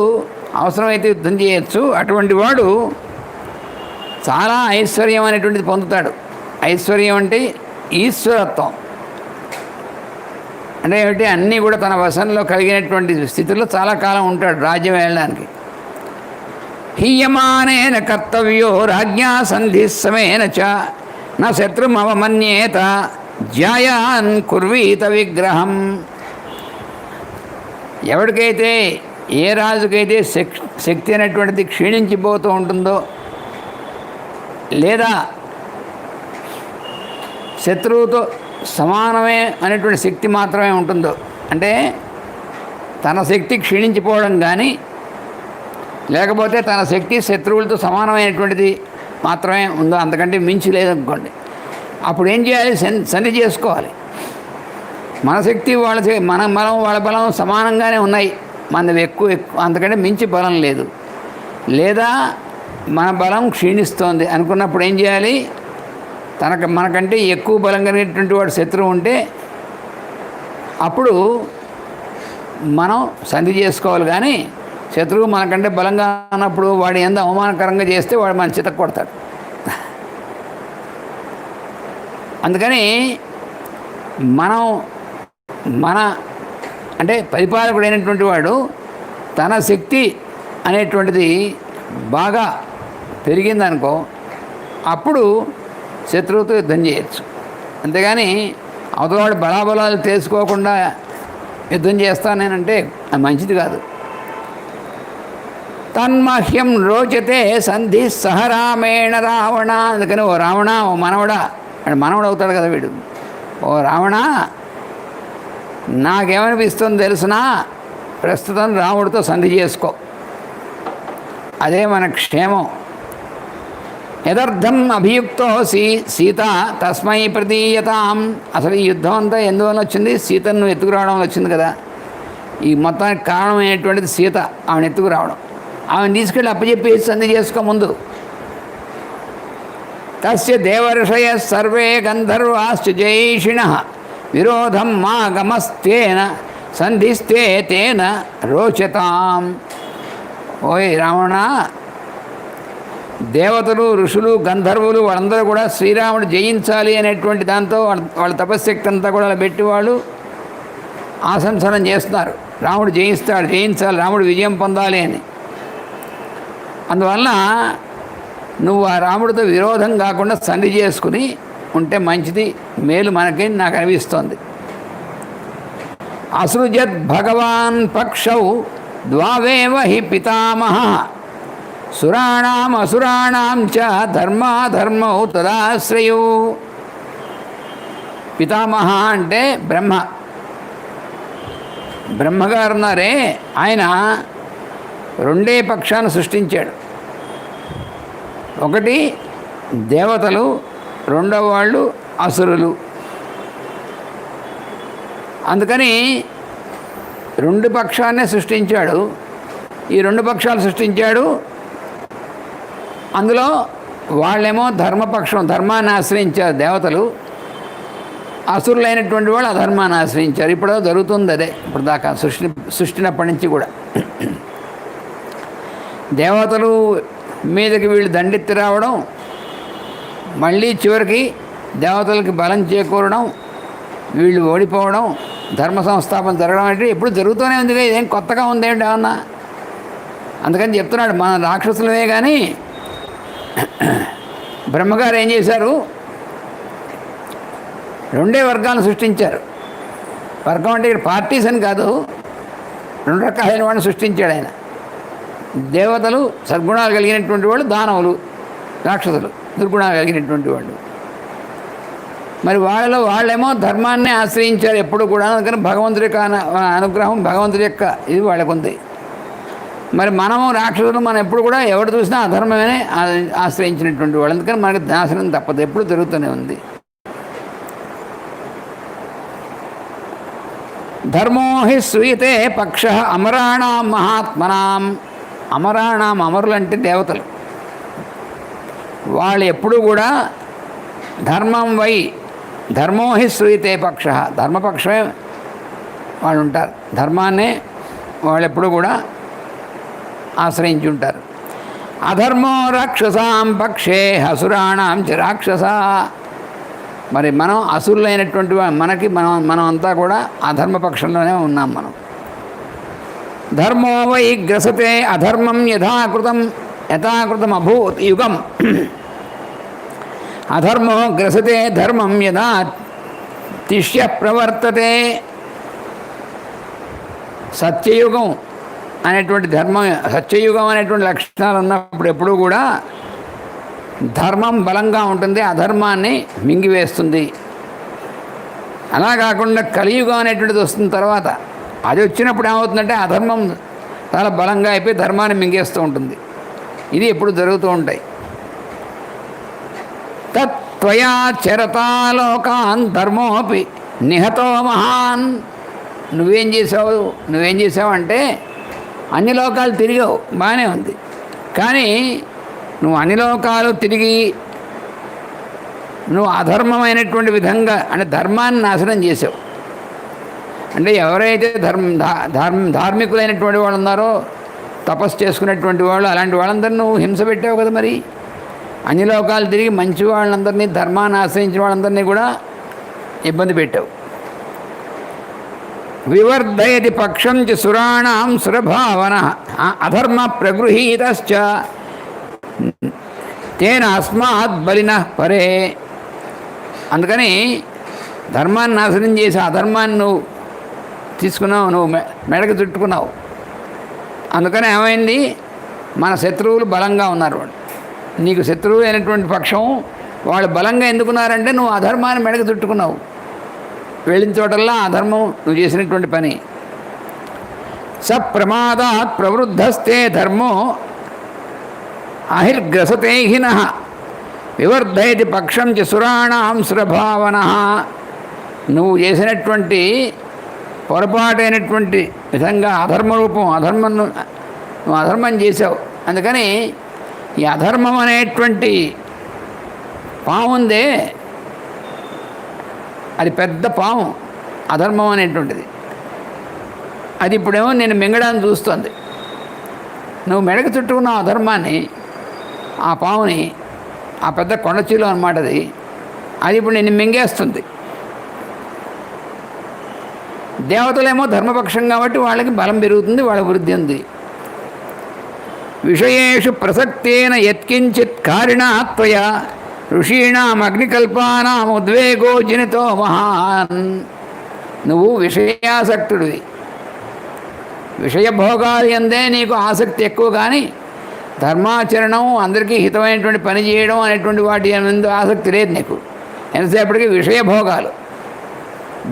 అవసరమైతే యుద్ధం చేయొచ్చు. అటువంటి వాడు చాలా ఐశ్వర్యం అనేటువంటిది పొందుతాడు. ఐశ్వర్యం అంటే ఈశ్వరత్వం అంటే ఏమిటి, అన్నీ కూడా తన వశంలో కలిగినటువంటి స్థితిలో చాలా కాలం ఉంటాడు రాజ్యం వెళ్ళడానికి. హీయమానేన కర్తవ్యో రాజ్ఞా సంధి సమేన చ నా శత్రుమవమన్యేత జ్యాయాన్ కుర్వీత విగ్రహం. ఎవరికైతే, ఏ రాజుకైతే శక్తి అనేటువంటిది క్షీణించిపోతూ ఉంటుందో, లేదా శత్రువుతో సమానమే అనేటువంటి శక్తి మాత్రమే ఉంటుందో, అంటే తన శక్తి క్షీణించిపోవడం కానీ లేకపోతే తన శక్తి శత్రువులతో సమానమైనటువంటిది మాత్రమే ఉందో, అంతకంటే మించి లేదనుకోండి, అప్పుడు ఏం చేయాలి, సంధి చేసుకోవాలి. మన శక్తి మన బలం వాళ్ళ బలం సమానంగానే ఉన్నాయి, మనది ఎక్కువ అంతకంటే మించి బలం లేదు, లేదా మన బలం క్షీణిస్తోంది అనుకున్నప్పుడు ఏం చేయాలి, మనకంటే ఎక్కువ బలం కలిగినటువంటి వాడు శత్రువు ఉంటే అప్పుడు మనం సంధి చేసుకోవాలి. కానీ శత్రువు మనకంటే బలంగా ఉన్నప్పుడు వాడు ఎంత అవమానకరంగా చేస్తే వాడు మన చితక కొడతాడు. అందుకని మన అంటే పరిపాలకుడైనటువంటి వాడు తన శక్తి అనేటువంటిది బాగా పెరిగిందనుకో, అప్పుడు శత్రువుతో యుద్ధం చేయొచ్చు. అంతేగాని అవతలవాడు బలాబలాలు తెలుసుకోకుండా యుద్ధం చేస్తాను నేనంటే అది మంచిది కాదు. తన్మహ్యం రోచతే సంధి సహరామేణ రావణ. అందుకని ఓ రావణ, ఓ మనవడా, మనవడు అవుతాడు కదా వీడు, ఓ రావణ నాకేమనిపిస్తుంది తెలుసునా, ప్రస్తుతం రాముడితో సంధి చేసుకో, అదే మన క్షేమం. యదర్థం అభియుక్తో సీత తస్మై ప్రతీయతాం. అసలు ఈ యుద్ధం అంతా ఎందువల్ల వచ్చింది, సీతను ఎత్తుకురావడం వచ్చింది కదా. ఈ మొత్తానికి కారణమైనటువంటిది సీత, ఆమెను ఎత్తుకురావడం. ఆమెను తీసుకెళ్ళి అప్పచెప్పి సంధి చేసుకో ముందు. తస్య దేవర్షయ సర్వే గంధర్వాశ్చ జైషిణః విరోధం మా గమస్తేన సంధిస్తే తేన రోచతాం. ఓయ్ రావణ, దేవతలు, ఋషులు, గంధర్వులు వాళ్ళందరూ కూడా శ్రీరాముడు జయించాలి అనేటువంటి దాంతో వాళ్ళ తపశ్శక్తి అంతా కూడా పెట్టి వాళ్ళు ఆశంసనం చేస్తున్నారు. రాముడు జయించాలి, రాముడు విజయం పొందాలి అని. అందువలన నువ్వు ఆ రాముడితో విరోధం కాకుండా సంధి చేసుకుని ఉంటే మంచిది, మేలు మనకి నాకు అనిపిస్తోంది. అసృజత్ భగవాన్ పక్షౌ ద్వావేవ హి పితామహ సురాణాం అసురాణాం చ ధర్మాధర్మౌ తదాశ్రయౌ. పితామహ అంటే బ్రహ్మగారు ఉన్నారే, ఆయన రెండే పక్షాన్ని సృష్టించాడు. ఒకటి దేవతలు, రెండవ వాళ్ళు అసురులు. అందుకని రెండు పక్షాన్నే సృష్టించాడు. ఈ రెండు పక్షాలు సృష్టించాడు. అందులో వాళ్ళేమో ధర్మపక్షం, ధర్మాన్ని ఆశ్రయించారు దేవతలు. అసురులైనటువంటి వాళ్ళు అధర్మాన్ని ఆశ్రయించారు. ఇప్పుడు జరుగుతుంది అదే ఇప్పుడు దాకా సృష్టినప్పటి నుంచి కూడా. దేవతలు మీదకి వీళ్ళు దండెత్తి రావడం, మళ్ళీ చివరికి దేవతలకి బలం చేకూరడం, వీళ్ళు ఓడిపోవడం, ధర్మ సంస్థాపన జరగడం అంటే ఎప్పుడు జరుగుతూనే ఉంది. ఇదేం కొత్తగా ఉందేంటి ఏమన్నా? అందుకని చెప్తున్నాడు, మన రాక్షసులమే. కానీ బ్రహ్మగారు ఏం చేశారు? రెండే వర్గాలను సృష్టించారు. వర్గం అంటే ఇక్కడ పార్టీస్ అని కాదు, రెండు రకాలైన వాళ్ళని సృష్టించాడు ఆయన. దేవతలు సద్గుణాలు కలిగినటువంటి వాళ్ళు, దానవులు రాక్షసులు దుర్గుణాలు కలిగినటువంటి వాళ్ళు. మరి వాళ్ళేమో ధర్మాన్ని ఆశ్రయించారు ఎప్పుడు కూడా. అందుకని భగవంతుడి యొక్క అనుగ్రహం, భగవంతుడి యొక్క ఇది వాళ్ళకు ఉంది. మరి మనము రాక్షసులు, మనం ఎప్పుడు కూడా ఎవరు చూసినా అధర్మమే ఆశ్రయించినటువంటి వాళ్ళు. అందుకని మనకి నాశనం తప్పదు, ఎప్పుడు జరుగుతూనే ఉంది. ధర్మో హి శ్రూయతే పక్ష అమరాణాం మహాత్మనాం. అమరాణాం, అమరులు అంటే దేవతలు. వాళ్ళు ఎప్పుడు కూడా ధర్మం వై ధర్మో హి శ్రూయతే పక్ష, ధర్మపక్షమే వాళ్ళు ఉంటారు. ధర్మాన్నే వాళ్ళు ఎప్పుడు కూడా ఆశ్రయించి ఉంటారు. అధర్మో రాక్షసాం పక్షే అసురాణాం చ రాక్షస. మరి మనం అసురులైనటువంటి మనం అంతా కూడా అధర్మపక్షంలోనే ఉన్నాం. మనం ధర్మో వై గ్రసతే అధర్మం యథాకృతం అభూత్ యుగం. అధర్మో గ్రసతే ధర్మం యథా తిష్య ప్రవర్తతే. సత్యయుగం అనేటువంటి సత్యయుగం అనేటువంటి లక్షణాలు ఉన్నప్పుడు ఎప్పుడూ కూడా ధర్మం బలంగా ఉంటుంది, అధర్మాన్ని మింగివేస్తుంది. అలా కాకుండా కలియుగం అనేటువంటిది వస్తున్న తర్వాత, అది వచ్చినప్పుడు ఏమవుతుందంటే అధర్మం చాలా బలంగా అయిపోయి ధర్మాన్ని మింగేస్తూ ఉంటుంది. ఇది ఎప్పుడు జరుగుతూ ఉంటాయి. తత్వయా చరతాలోకాన్ ధర్మోపి నిహతో మహాన్. నువ్వేం చేసావు అంటే అన్ని లోకాలు తిరిగావు, బాగానే ఉంది. కానీ నువ్వు అన్ని లోకాలు తిరిగి నువ్వు అధర్మమైనటువంటి విధంగా అంటే ధర్మాన్ని నాశనం చేసావు. అంటే ఎవరైతే ధార్మికులైనటువంటి వాళ్ళు ఉన్నారో, తపస్సు చేసుకునేటువంటి వాళ్ళు, అలాంటి వాళ్ళందరినీ నువ్వు హింస పెట్టావు కదా. మరి అన్ని లోకాలు తిరిగి మంచి వాళ్ళందరినీ, ధర్మాన్ని ఆశ్రయించిన వాళ్ళందరినీ కూడా ఇబ్బంది పెట్టావు. వివర్ధయతి పక్షం చ సురాణాం సురభావన అధర్మ ప్రగృహీతశ్చ తేన అస్మాత్ బలిన పరే. అందుకని ధర్మాన్ని నాశనం చేసి అధర్మాన్ని నువ్వు తీసుకున్నావు, నువ్వు మెడకు చుట్టుకున్నావు. అందుకని ఏమైంది? మన శత్రువులు బలంగా ఉన్నారు. వాళ్ళు నీకు శత్రువు అయినటువంటి పక్షం వాళ్ళు బలంగా ఎందుకున్నారంటే నువ్వు అధర్మాన్ని మెడకు చుట్టుకున్నావు. వెళ్ళిన చోటల్లా అధర్మం నువ్వు చేసినటువంటి పని. సప్రమాదాత్ ప్రవృద్ధస్తే ధర్మో అహిర్గ్రసతే హినః వివర్ధయతి పక్షం చ సురాణాం సురభావన. నువ్వు చేసినటువంటి పొరపాటైనటువంటి విధంగా నువ్వు అధర్మం చేసావు. అందుకని ఈ అధర్మం అనేటువంటి పాముందే, అది పెద్ద పాము. అధర్మం అనేటువంటిది అది ఇప్పుడేమో నేను మింగడానికి చూస్తుంది. నువ్వు మెడకు చుట్టుకున్న అధర్మాన్ని, ఆ పాముని, ఆ పెద్ద కొండచీలు అన్నమాట అది ఇప్పుడు నిన్ను మింగేస్తుంది. దేవతలేమో ధర్మపక్షం కాబట్టి వాళ్ళకి బలం పెరుగుతుంది, వాళ్ళ వృద్ధి ఉంది. విషయేషు ప్రసక్తేన యత్కించిత్ కారిణా త్వయా ఋషీణాం అగ్నికల్పానాం ఉద్వేగో జనితో మహాన్. నువ్వు విషయాసక్తుడివి, విషయభోగాలు అందే నీకు ఆసక్తి ఎక్కువ. కానీ ధర్మాచరణం, అందరికీ హితమైనటువంటి పని చేయడం అనేటువంటి వాటి ఎందు ఆసక్తి లేదు నీకు. ఎంతసేపటికి విషయభోగాలు,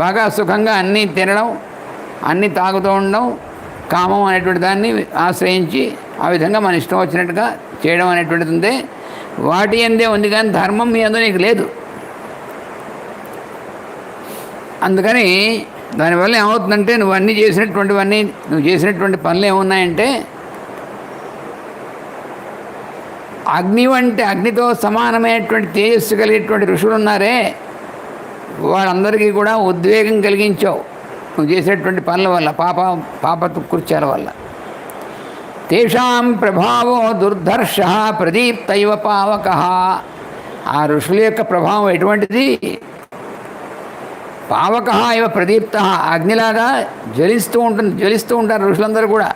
బాగా సుఖంగా అన్నీ తినడం, అన్నీ తాగుతూ ఉండడం, కామం అనేటువంటి దాన్ని ఆశ్రయించి ఆ విధంగా మన ఇష్టం వచ్చినట్టుగా చేయడం అనేటువంటిది ఉంది. వాటి అందే ఉంది, కానీ ధర్మం మీ అందు నీకు లేదు. అందుకని దానివల్ల ఏమవుతుందంటే నువ్వు చేసినటువంటి పనులు ఏమున్నాయంటే అగ్ని వంటి అగ్నితో సమానమైనటువంటి తేజస్సు కలిగేటువంటి ఋషులు ఉన్నారే, వాళ్ళందరికీ కూడా ఉద్వేగం కలిగించావు నువ్వు చేసేటువంటి పనుల వల్ల, పాప కృత్యాల వల్ల. తేషాం ప్రభావో దుర్ధర్ష ప్రదీప్తైవ పావక. ఆ ఋషుల యొక్క ప్రభావం ఎటువంటిది? పావక ఇవ ప్రదీప్త, అగ్నిలాగా జ్వలిస్తూ ఉంటారు ఋషులందరూ కూడా.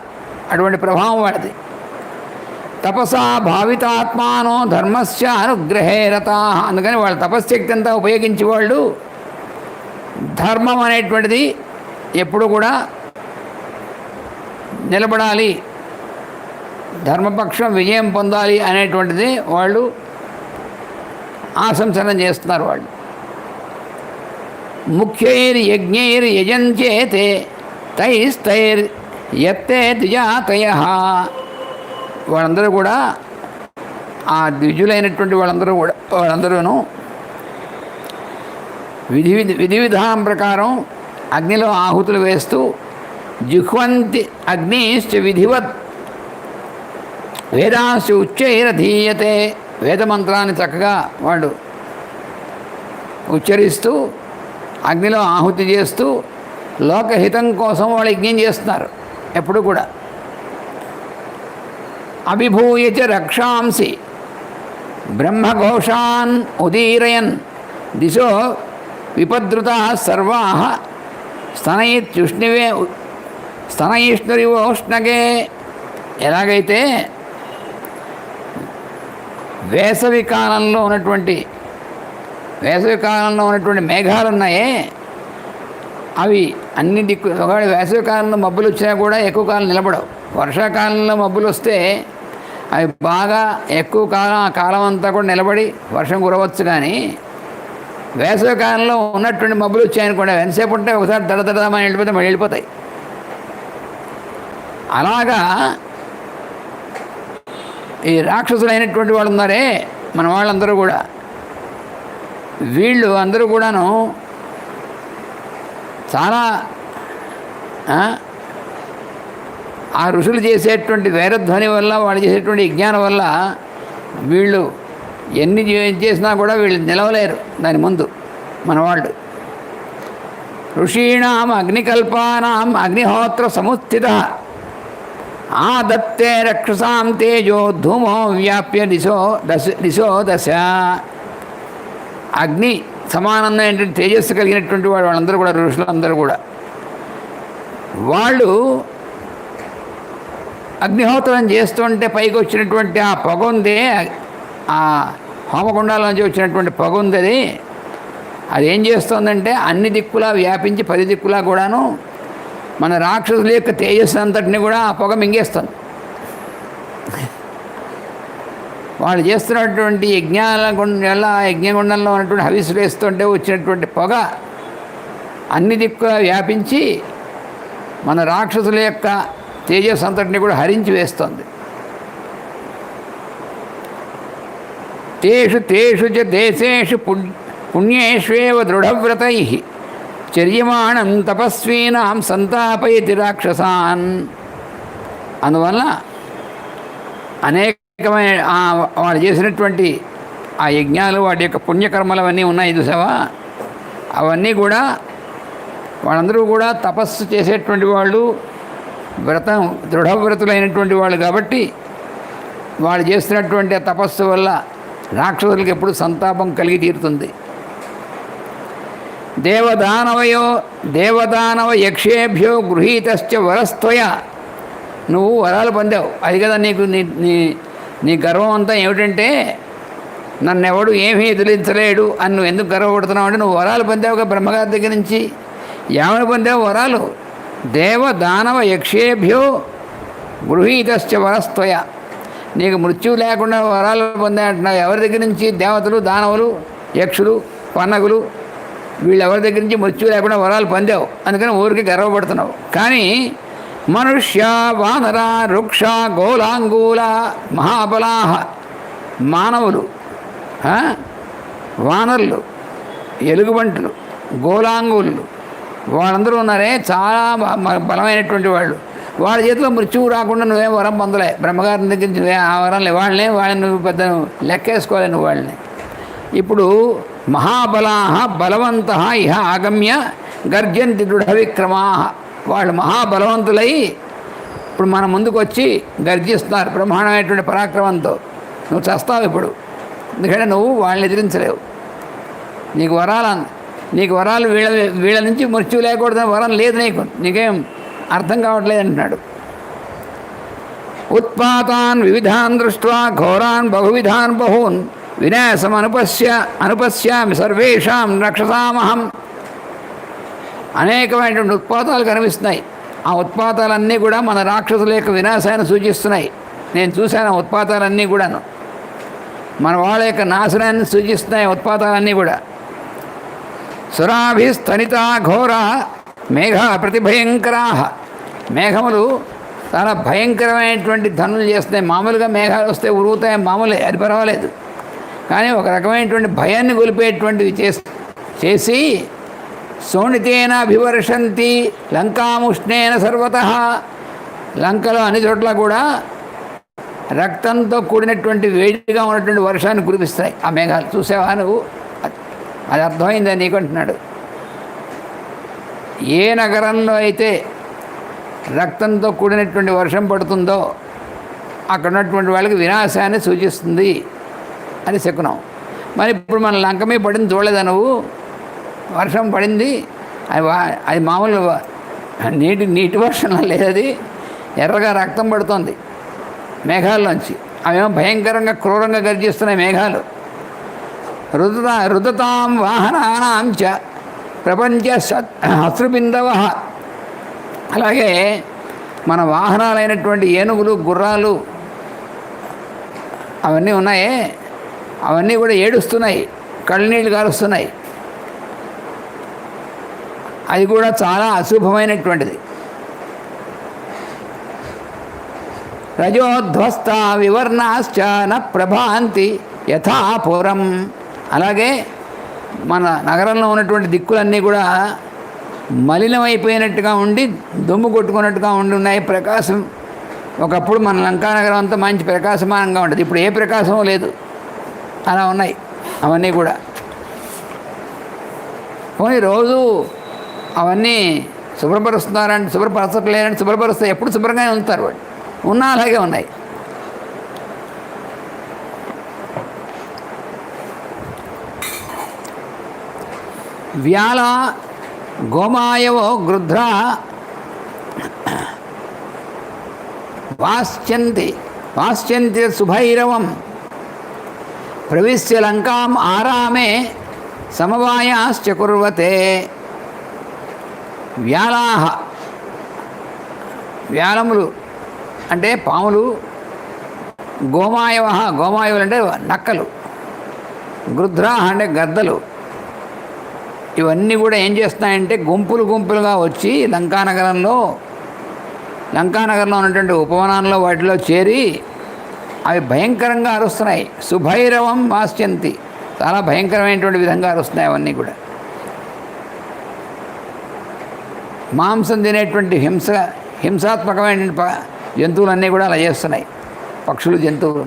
అటువంటి ప్రభావం వాడిది. తపసా భావితాత్మానో ధర్మస్య అనుగ్రహే రతా. అందుకని వాళ్ళ తపశ్శక్తి అంతా ఉపయోగించి వాళ్ళు ధర్మం అనేటువంటిది ఎప్పుడు కూడా నిలబడాలి, ధర్మపక్షం విజయం పొందాలి అనేటువంటిది వాళ్ళు ఆశంసనం చేస్తున్నారు. వాళ్ళు ముఖ్యైర్యజ్ఞైర్యజంచేతే తైస్తైర్యత్తే ద్విజాతయః. వాళ్ళందరూ కూడా ఆ ద్విజులైనటువంటి వాళ్ళందరూను విధి విధానం ప్రకారం అగ్నిలో ఆహుతులు వేస్తూ జుహ్వంతి అగ్నిశ్చ విధివత్ వేదాంశ ఉచ్చైరధీయతే. వేదమంత్రాన్ని చక్కగా వాళ్ళు ఉచ్చరిస్తూ అగ్నిలో ఆహుతి చేస్తూ లోకహితం కోసం వాళ్ళు యజ్ఞం చేస్తున్నారు ఎప్పుడు కూడా. అభిభూయచ రక్షాంసి బ్రహ్మఘోషాన్ ఉదీరయన్ దిశో విపద్రుతా సర్వా స్తనయిష్ణురివోష్ణగే. ఎలాగైతే వేసవి కాలంలో ఉన్నటువంటి మేఘాలు ఉన్నాయే, అవి అన్ని ఒకవేళ వేసవి కాలంలో మబ్బులు వచ్చినా కూడా ఎక్కువ కాలం నిలబడవు. వర్షాకాలంలో మబ్బులు వస్తే అవి బాగా ఎక్కువ కాలం అంతా కూడా నిలబడి వర్షం కురవచ్చు. కానీ వేసవి కాలంలో ఉన్నటువంటి మబ్బులు వచ్చాయనుకోండి, ఎంతసేపు ఉంటే ఒకసారి దడదడమని వెళ్ళిపోతే మళ్ళీ వెళ్ళిపోతాయి. అలాగా ఈ రాక్షసులైనటువంటి వాళ్ళు ఉన్నారే మన వాళ్ళందరూ కూడా, వీళ్ళు అందరూ కూడాను చాలా ఆ ఋషులు చేసేటువంటి వేరధ్వని వల్ల, వాళ్ళు చేసేటువంటి యజ్ఞానం వల్ల వీళ్ళు ఎన్ని చేసినా కూడా వీళ్ళు నిలవలేరు దాని ముందు మనవాళ్ళు. ఋషీణాం అగ్నికల్పానాం అగ్నిహోత్ర సముస్థిత ఆదత్తే రక్షసాం తేజో ధూమో వ్యాప్య దిశో దశ. అగ్ని సమానమైనటువంటి తేజస్సు కలిగినటువంటి వాళ్ళందరూ కూడా, ఋషులందరూ కూడా వాళ్ళు అగ్నిహోత్రం చేస్తుంటే పైకి వచ్చినటువంటి ఆ పొగ ఉందే, ఆ హోమగుండాలోంచి వచ్చినటువంటి పొగ ఉంది, అది ఏం చేస్తుందంటే అన్ని దిక్కులా వ్యాపించి 10 దిక్కులా కూడాను మన రాక్షసుల యొక్క తేజస్సు అంతటిని కూడా ఆ పొగ మింగేస్తుంది. వాళ్ళు చేస్తున్నటువంటి యజ్ఞగుండంలో ఉన్నటువంటి హవిస్సులు వేస్తుంటే వచ్చినటువంటి పొగ అన్ని దిక్కులా వ్యాపించి మన రాక్షసుల యొక్క తేజస్సు అంతటిని కూడా హరించి వేస్తుంది. తేషు చ దేశేషు పుణ్యేష్వేవ దృఢవ్రతై చర్యమాణం తపస్వీనాం సంతాపయతి రాక్షసాన్. అందువల్ల అనేకమైన వాళ్ళు చేసినటువంటి ఆ యజ్ఞాలు, వాటి యొక్క పుణ్యకర్మలు అవన్నీ ఉన్నాయి చూసావా, అవన్నీ కూడా వాళ్ళందరూ కూడా తపస్సు చేసేటువంటి వాళ్ళు, దృఢవ్రతులైనటువంటి వాళ్ళు కాబట్టి వాళ్ళు చేస్తున్నటువంటి ఆ తపస్సు వల్ల రాక్షసులకు ఎప్పుడు సంతాపం కలిగి తీరుతుంది. దేవదానవ యక్షేభ్యో గృహీతశ్చ వరస్త్వయ. నువ్వు వరాలు పొందావు, అది కదా నీకు నీ గర్వం అంతా ఏమిటంటే నన్నెవడు ఏమీ ఎదిరించలేడు అని నువ్వు ఎందుకు గర్వపడుతున్నావు అంటే, నువ్వు వరాలు పొందావుగా బ్రహ్మగారి దగ్గర నుంచి. ఏమని పొందావు వరాలు? దేవదానవ యక్షేభ్యో గృహీతశ్చ వరస్త్వయ. నీకు మృత్యువు లేకుండా వరాలు పొందాయంటున్నావు. ఎవరి దగ్గర నుంచి? దేవతలు, దానవులు, యక్షులు, పన్నగులు, వీళ్ళెవరి దగ్గర నుంచి మృత్యువు లేకుండా వరాలు పొందావు. అందుకని ఊరికి గర్వపడుతున్నావు. కానీ మనుష్య, వానర, వృక్ష, గోలాంగూల, మహాబలాహ, మానవులు, వానరులు, ఎలుగుబంటులు, గోలాంగులు, వాళ్ళందరూ ఉన్నారే చాలా బలమైనటువంటి వాళ్ళు. వాళ్ళ చేతిలో మృత్యువు రాకుండా నువ్వేం వరం పొందలే, బ్రహ్మగారిని దగ్గర నుంచి ఆ వరం వాళ్ళని నువ్వు పెద్ద లెక్కేసుకోలే నువ్వు వాళ్ళని. ఇప్పుడు మహాబలాహ బలవంత ఇహ ఆగమ్య గర్జంతి దృఢ విక్రమా, వాళ్ళు మహాబలవంతులై ఇప్పుడు మన ముందుకు వచ్చి గర్జిస్తున్నారు బ్రహ్మాండమైనటువంటి పరాక్రమంతో. నువ్వు చస్తావు ఇప్పుడు, ఎందుకంటే నువ్వు వాళ్ళని ఎదిరించలేవు. నీకు వరాలు వీళ్ళ నుంచి మృత్యు లేకూడదని వరం లేదు నీకేం అర్థం కావట్లేదు అంటున్నాడు. ఉత్పాతాన్ వివిధాన్ దృష్ట్వా ఘోరాన్ బహువిధాన్ బహూన్ వినాశం అనుపశ్యామి సర్వేషాం రక్షసామహం. అనేకమైనటువంటి ఉత్పాతాలు కనిపిస్తున్నాయి. ఆ ఉత్పాతాలన్నీ కూడా మన రాక్షసుల యొక్క వినాశాన్ని సూచిస్తున్నాయి. నేను చూశాను ఆ ఉత్పాతాలన్నీ కూడాను మన వాళ్ళ యొక్క నాశనాన్ని సూచిస్తున్నాయి ఉత్పాతాలన్నీ కూడా. సురాభిస్తనితా ఘోర మేఘ ప్రతిభయంకరా, మేఘములు చాలా భయంకరమైనటువంటి ధనులు చేస్తున్నాయి. మామూలుగా మేఘాలు వస్తే ఉరుగుతాయి, మామూలే, అది పర్వాలేదు. కానీ ఒక రకమైనటువంటి భయాన్ని గొలిపేటువంటివి చేసి శోణితేన అభివర్షంతి లంకాముష్ణేన సర్వతః, లంకలో అన్ని చోట్ల కూడా రక్తంతో కూడినటువంటి వేడిగా ఉన్నటువంటి వర్షాన్ని కురిపిస్తాయి ఆ మేఘాలు. చూసావా నువ్వు? అది అర్థమైందా నీకు అంటున్నాడు. ఏ నగరంలో అయితే రక్తంతో కూడినటువంటి వర్షం పడుతుందో అక్కడ ఉన్నటువంటి వాళ్ళకి వినాశాన్ని సూచిస్తుంది అని శకునం. మరి ఇప్పుడు మన లంక మీద పడింది చూడలేదా నువ్వు? వర్షం పడింది, అది మామూలు నీటి వర్షంలో లేదు, అది ఎర్రగా రక్తం పడుతుంది మేఘాల్లోంచి. అవేమో భయంకరంగా క్రూరంగా గర్జిస్తున్నాయి మేఘాలు. రుదతాం వాహనానాం చ ప్రపంచ అశ్రుబిందవ, అలాగే మన వాహనాలైనటువంటి ఏనుగులు గుర్రాలు అవన్నీ ఉన్నాయే, అవన్నీ కూడా ఏడుస్తున్నాయి, కళ్ళనీళ్ళు కారుస్తున్నాయి. అది కూడా చాలా అశుభమైనటువంటిది. రజోధ్వస్త వివర్ణాశ్చ న ప్రభాంతి యథాపురం, అలాగే మన నగరంలో ఉన్నటువంటి దిక్కులన్నీ కూడా మలినమైపోయినట్టుగా ఉండి దుమ్ము కొట్టుకున్నట్టుగా ఉన్నాయి. ప్రకాశం ఒకప్పుడు మన లంకానగరం అంతా మంచి ప్రకాశమానంగా ఉంటుంది, ఇప్పుడు ఏ ప్రకాశమో లేదు, అలా ఉన్నాయి అవన్నీ కూడా. పోనీ రోజు అవన్నీ శుభ్రపరుస్తున్నారంటే శుభ్రపరచట్లేదంటే శుభ్రపరుస్తే ఎప్పుడు శుభ్రంగానే ఉంచుతారు వాడు, ఉన్నా అలాగే ఉన్నాయి. వ్యాల గోమాయవో గృధ్ర వాశ్యంతి శుభైరవం ప్రవిశ్య లంకాం ఆరామే సమవాయాశ్చ కుర్వతే. వ్యాలాహ, వ్యాలములు అంటే పాములు, గోమాయవ, గోమాయవులు అంటే నక్కలు, గృధ్రాహ అంటే గద్దలు. ఇవన్నీ కూడా ఏం చేస్తున్నాయంటే గుంపులు గుంపులుగా వచ్చి లంకానగరంలో ఉన్నటువంటి ఉపవనాల్లో వాటిలో చేరి అవి భయంకరంగా అరుస్తున్నాయి. శుభైరవం వాస్యంతి, చాలా భయంకరమైనటువంటి విధంగా అరుస్తున్నాయి అవన్నీ కూడా. మాంసం తినేటువంటి హింసాత్మకమైన జంతువులన్నీ కూడా అలా చేస్తున్నాయి, పక్షులు, జంతువులు.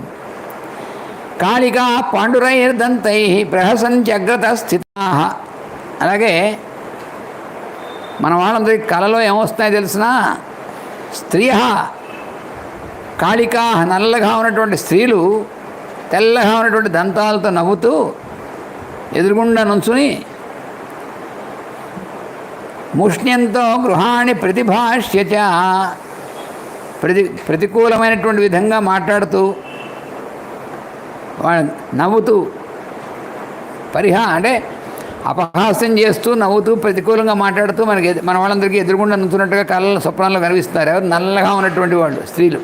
కాళికా పాండురైర్దంతై ప్రహసంత్యగ్రత స్థితా, అలాగే మన వాళ్ళందరికీ కళలో ఏమొస్తున్నాయో తెలిసిన స్త్రీయ కాళికా, నల్లగా ఉన్నటువంటి స్త్రీలు తెల్లగా ఉన్నటువంటి దంతాలతో నవ్వుతూ ఎదురుగుండా నుంచుని ముష్ణ్యంతో గృహాన్ని ప్రతిభాష్యచ, ప్రతికూలమైనటువంటి విధంగా మాట్లాడుతూ నవ్వుతూ అంటే అపహాస్యం చేస్తూ నవ్వుతూ ప్రతికూలంగా మాట్లాడుతూ మన వాళ్ళందరికీ ఎదురుగుండా నుంచున్నట్టుగా కళ్ళ స్వప్నాల్లో కనిపిస్తున్నారు. ఎవరు? నల్లగా ఉన్నటువంటి వాళ్ళు, స్త్రీలు.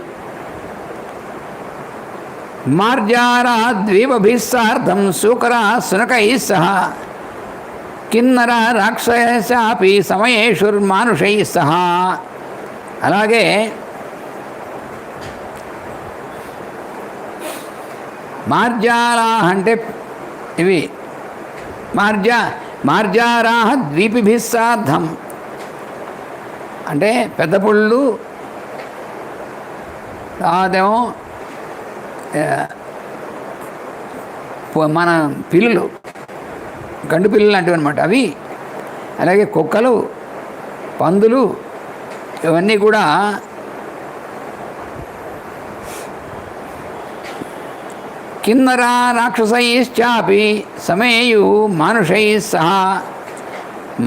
మార్జార ద్వీపభిస్సార్థం శూకర శునకై సహ కిన్నర రాక్షసాపి సమయేషుర్మానుషై సహ, అలాగే మార్జారాహ అంటే ఇవి మార్జారాహ ద్వీపిభిస్సార్థం అంటే పెద్ద పుళ్ళు, తర్వాతేమో మన పిల్లులు, గండు పిల్లలు లాంటివి అనమాట అవి. అలాగే కుక్కలు, పందులు, ఇవన్నీ కూడా కిన్నరా రాక్షసైశ్చాపి సమేయు మానుషై సహా.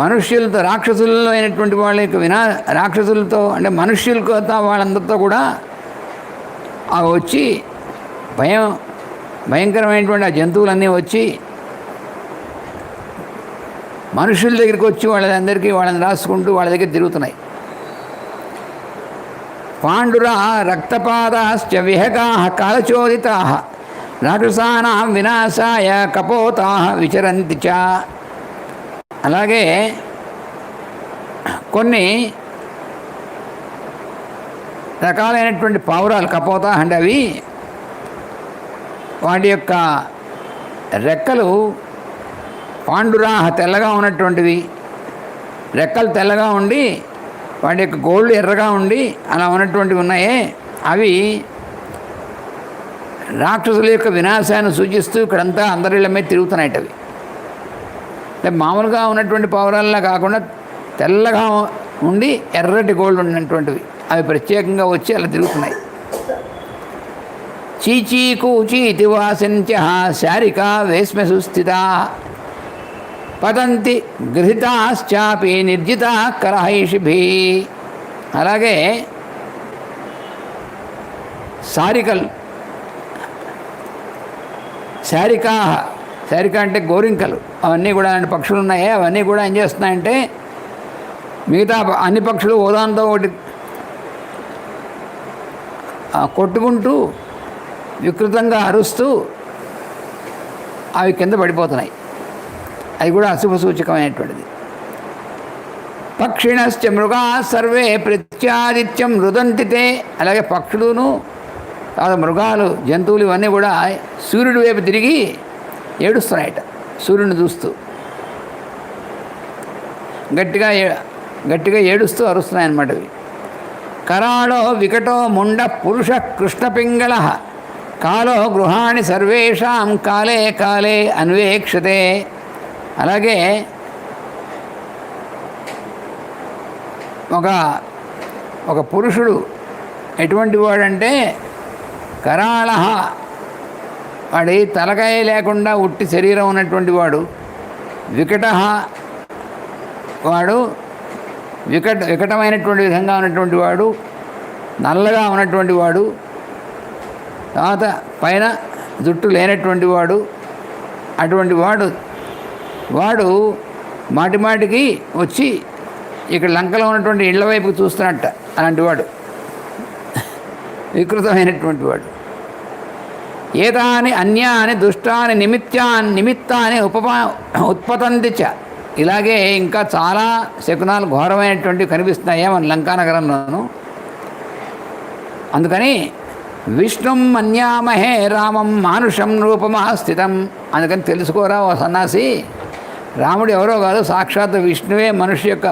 మనుష్యులతో, రాక్షసుల్లో అయినటువంటి వాళ్ళ యొక్క రాక్షసులతో అంటే మనుష్యులతో వాళ్ళందరితో కూడా వచ్చి భయంకరమైనటువంటి ఆ జంతువులన్నీ వచ్చి మనుషుల దగ్గరికి వచ్చి వాళ్ళని రాసుకుంటూ వాళ్ళ దగ్గర తిరుగుతున్నాయి. పాండురా రక్తపాదాశ్చ విహగాః కాలచోదితాః రాక్షసానాం వినాశాయ కపోతాః విచరంతి చ. అలాగే కొన్ని రకాలైనటువంటి పావురాలు, కపోతా అంటే అవి వాటి యొక్క రెక్కలు పాండురాహ తెల్లగా ఉన్నటువంటివి, రెక్కలు తెల్లగా ఉండి వాటి యొక్క గోళ్ళు ఎర్రగా ఉండి అలా ఉన్నటువంటివి ఉన్నాయే, అవి రాక్షసుల యొక్క వినాశాన్ని సూచిస్తూ ఇక్కడంతా అందరిళ్ళ మీద తిరుగుతున్నాయి. అవి అంటే మామూలుగా ఉన్నటువంటి పావురాల్లా కాకుండా తెల్లగా ఉండి ఎర్రటి గోళ్ళు ఉన్నటువంటివి అవి ప్రత్యేకంగా వచ్చి అలా తిరుగుతున్నాయి. చీచీకూచీతి వాసించ శారికా వేస్మ సుస్థిత పతంతి గృహీతాశ్చాపి నిర్జిత కలహైషిభి. అలాగే సారికలు, శారికా, శారిక అంటే గోరింకలు, అవన్నీ కూడా అలాంటి పక్షులు ఉన్నాయి. అవన్నీ కూడా ఏం చేస్తున్నాయంటే మిగతా అన్ని పక్షులు ఓదాంతో ఒకటి కొట్టుకుంటూ వికృతంగా అరుస్తూ అవి కింద పడిపోతున్నాయి. అది కూడా అశుభ సూచకమైనటువంటిది. పక్షిణశ్చ మృగా సర్వే ప్రత్యాదిత్యం రుదంతితే. అలాగే పక్షులును తర్వాత మృగాలు, జంతువులు ఇవన్నీ కూడా సూర్యుడి వైపు తిరిగి ఏడుస్తున్నాయట, సూర్యుడిని చూస్తూ గట్టిగా ఏడుస్తూ అరుస్తున్నాయన్నమాట. అవి కరాళో వికటో ముండ పురుష కృష్ణపింగళ కాలో గృహాణి సర్వేషాం కాలే కాలే అన్వేక్షతే. అలాగే ఒక పురుషుడు ఎటువంటి వాడంటే కరాళ, వాడి తలకాయ లేకుండా ఉట్టి శరీరం ఉన్నటువంటి వాడు. వికట, వాడు వికటమైనటువంటి విధంగా ఉన్నటువంటి వాడు, నల్లగా ఉన్నటువంటి వాడు, తర్వాత పైన జుట్టు లేనటువంటి వాడు. అటువంటి వాడు మాటిమాటికి వచ్చి ఇక్కడ లంకలో ఉన్నటువంటి ఇళ్ల వైపు చూస్తున్నట్ట. అలాంటి వాడు వికృతమైనటువంటి వాడు. ఏతాని అన్యాని దుష్టాని నిమిత్తాన్ని ఉత్పతంతి చ. ఇలాగే ఇంకా చాలా శకునాలు ఘోరమైనటువంటివి కనిపిస్తున్నాయి మన లంకానగరంలోనూ. అందుకని విష్ణుం మన్యామహే రామం మానుషం రూపమా స్థితం. అందుకని తెలుసుకోరా ఓ సన్నాసి, రాముడు ఎవరో కాదు, సాక్షాత్ విష్ణువే మనిషి యొక్క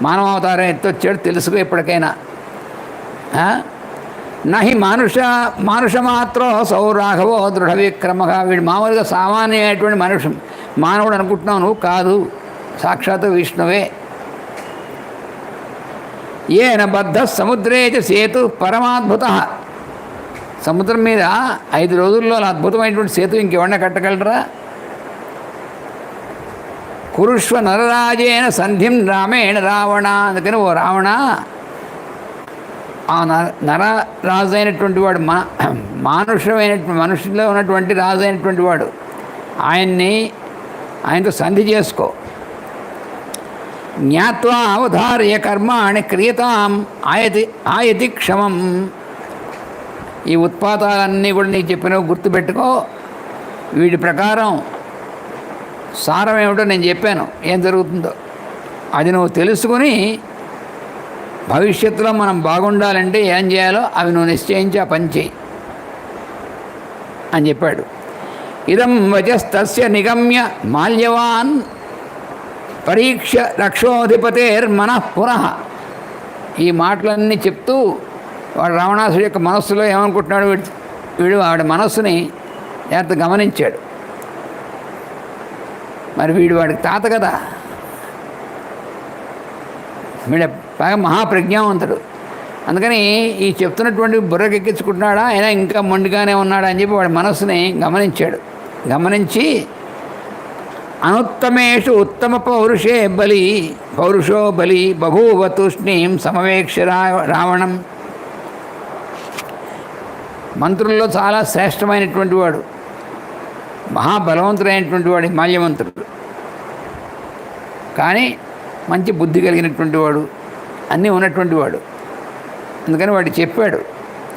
మానవావతారం ఎత్తొచ్చాడు, తెలుసుకో ఎప్పటికైనా. నహి మానుషమాత్రో సౌ రాఘవో దృఢ విక్రమగా. వీడు మామూలుగా సామాన్యమైనటువంటి మానవుడు అనుకుంటున్నావు నువ్వు, కాదు, సాక్షాత్ విష్ణువే. ఏన బద్ధ సముద్రే చ సేతు పరమాద్భుత. సముద్రం మీద 5 రోజుల్లో అద్భుతమైనటువంటి సేతు ఇంకెవడన్నా కట్టగలరా? కురుష్వ నరరాజేన సంధిం రామేణ రావణ. అందుకని ఓ రావణ, ఆ నరరాజు అయినటువంటి వాడు, మనుషుల్లో ఉన్నటువంటి రాజు అయినటువంటి వాడు, ఆయనతో సంధి చేసుకో. జ్ఞాత్వా అవధార్య కర్మాణి క్రియతాం ఆయతి క్షమం. ఈ ఉత్పాతాలన్నీ కూడా నీకు చెప్పినవి గుర్తుపెట్టుకో. వీటి ప్రకారం సారం ఏమిటో నేను చెప్పాను, ఏం జరుగుతుందో అది నువ్వు తెలుసుకొని భవిష్యత్తులో మనం బాగుండాలంటే ఏం చేయాలో అవి నువ్వు నిశ్చయించి ఆ పని చేయి అని చెప్పాడు. ఇదం వచస్తస్య నిగమ్య మాల్యవాన్ పరీక్ష రక్షోధిపతేర్మనః పునః. ఈ మాటలన్నీ చెప్తూ వాడు రావణాసుడి యొక్క మనస్సులో ఏమనుకుంటున్నాడు, వీడు ఆవిడ మనస్సుని ఎంత గమనించాడు. మరి వీడు వాడికి తాత కదా, వీడు బాగా మహాప్రజ్ఞావంతుడు. అందుకని ఈ చెప్తున్నటువంటి బుర్రకెక్కించుకుంటున్నాడా అయినా ఇంకా మొండిగానే ఉన్నాడా అని చెప్పి వాడి మనస్సుని గమనించాడు. గమనించి అనుత్తమేషు ఉత్తమ పౌరుషో బలి బభూవ తూష్ణీం సమవేక్ష రావణం. మంత్రుల్లో చాలా శ్రేష్టమైనటువంటి వాడు, మహాబలవంతుడైనటువంటి వాడు మాల్యవంతుడు. కానీ మంచి బుద్ధి కలిగినటువంటి వాడు, అన్నీ ఉన్నటువంటి వాడు. అందుకని వాడు చెప్పాడు.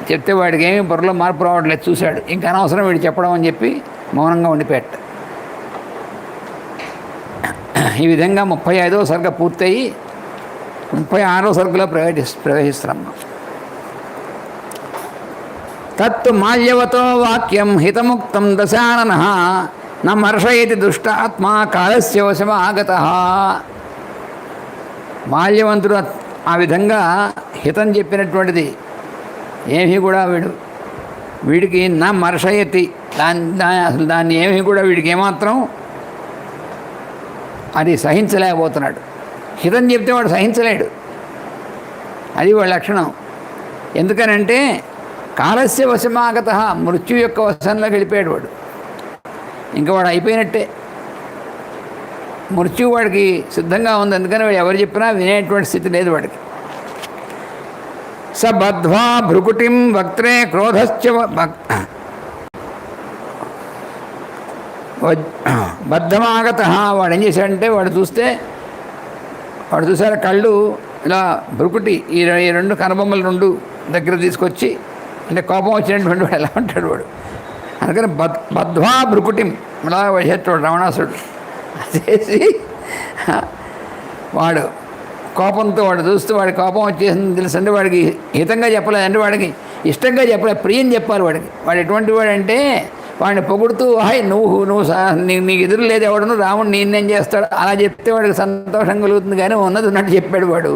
చెప్తే వాడికి ఏమీ బుర్రలో మార్పు రావట్లేదు, చూశాడు. ఇంకా అనవసరం వీడు చెప్పడం అని చెప్పి మౌనంగా ఉండిపెట్ట. ఈ విధంగా 35వ సర్గ పూర్తయి 36వ సర్గలో ప్రవేశిస్తున్నాం. తత్తు మాల్యవతో వాక్యం హితముక్తం దశానన నమర్షయతి దుష్టాత్మా కాలస్య వశమాగతః. మాల్యవంతుడు ఆ విధంగా హితం చెప్పినటువంటిది ఏమీ కూడా వీడికి నా మర్షయతి అసలు దాన్ని ఏమీ కూడా వీడికి ఏమాత్రం అది సహించలేకపోతున్నాడు. హితం చెప్తే వాడు సహించలేడు, అది వాడి లక్షణం. ఎందుకనంటే కాలస్య వశమాగత, మృత్యు యొక్క వశంలోకి వెళ్ళిపోయాడు వాడు. ఇంకా వాడు అయిపోయినట్టే, మృత్యు వాడికి సిద్ధంగా ఉంది. అందుకని వాడు ఎవరు చెప్పినా వినేటువంటి స్థితి లేదు వాడికి. స బద్ధ్వా భృకుటిం వక్త్రే క్రోధశ్చ బద్ధమాగత. వాడు ఏం చేశాడంటే వాడు చూసారు కళ్ళు ఇలా భృకుటి ఈ రెండు కనుబొమ్మలు రెండు దగ్గర తీసుకొచ్చి, అంటే కోపం వచ్చినటువంటి వాడు ఎలా ఉంటాడు వాడు. అందుకని బద్ధ్వా భృకుటిం ఇలా వచ్చేటాడు రావణాసుడు. చేసి వాడు కోపంతో వాడు చూస్తూ వాడి కోపం వచ్చేసింది తెలుసంటే వాడికి హితంగా చెప్పలేదు, అంటే వాడికి ఇష్టంగా చెప్పలేదు, ప్రియం చెప్పాలి వాడికి. వాడు ఎటువంటి వాడంటే వాడిని పొగుడుతూ హాయ్ నువ్వు నీకు ఎదురు లేదు ఎవడను, రాముడు నేనేం చేస్తాడు అలా చెప్తే వాడికి సంతోషం కలుగుతుంది. కానీ ఉన్నది ఉన్నట్టు చెప్పాడు వాడు.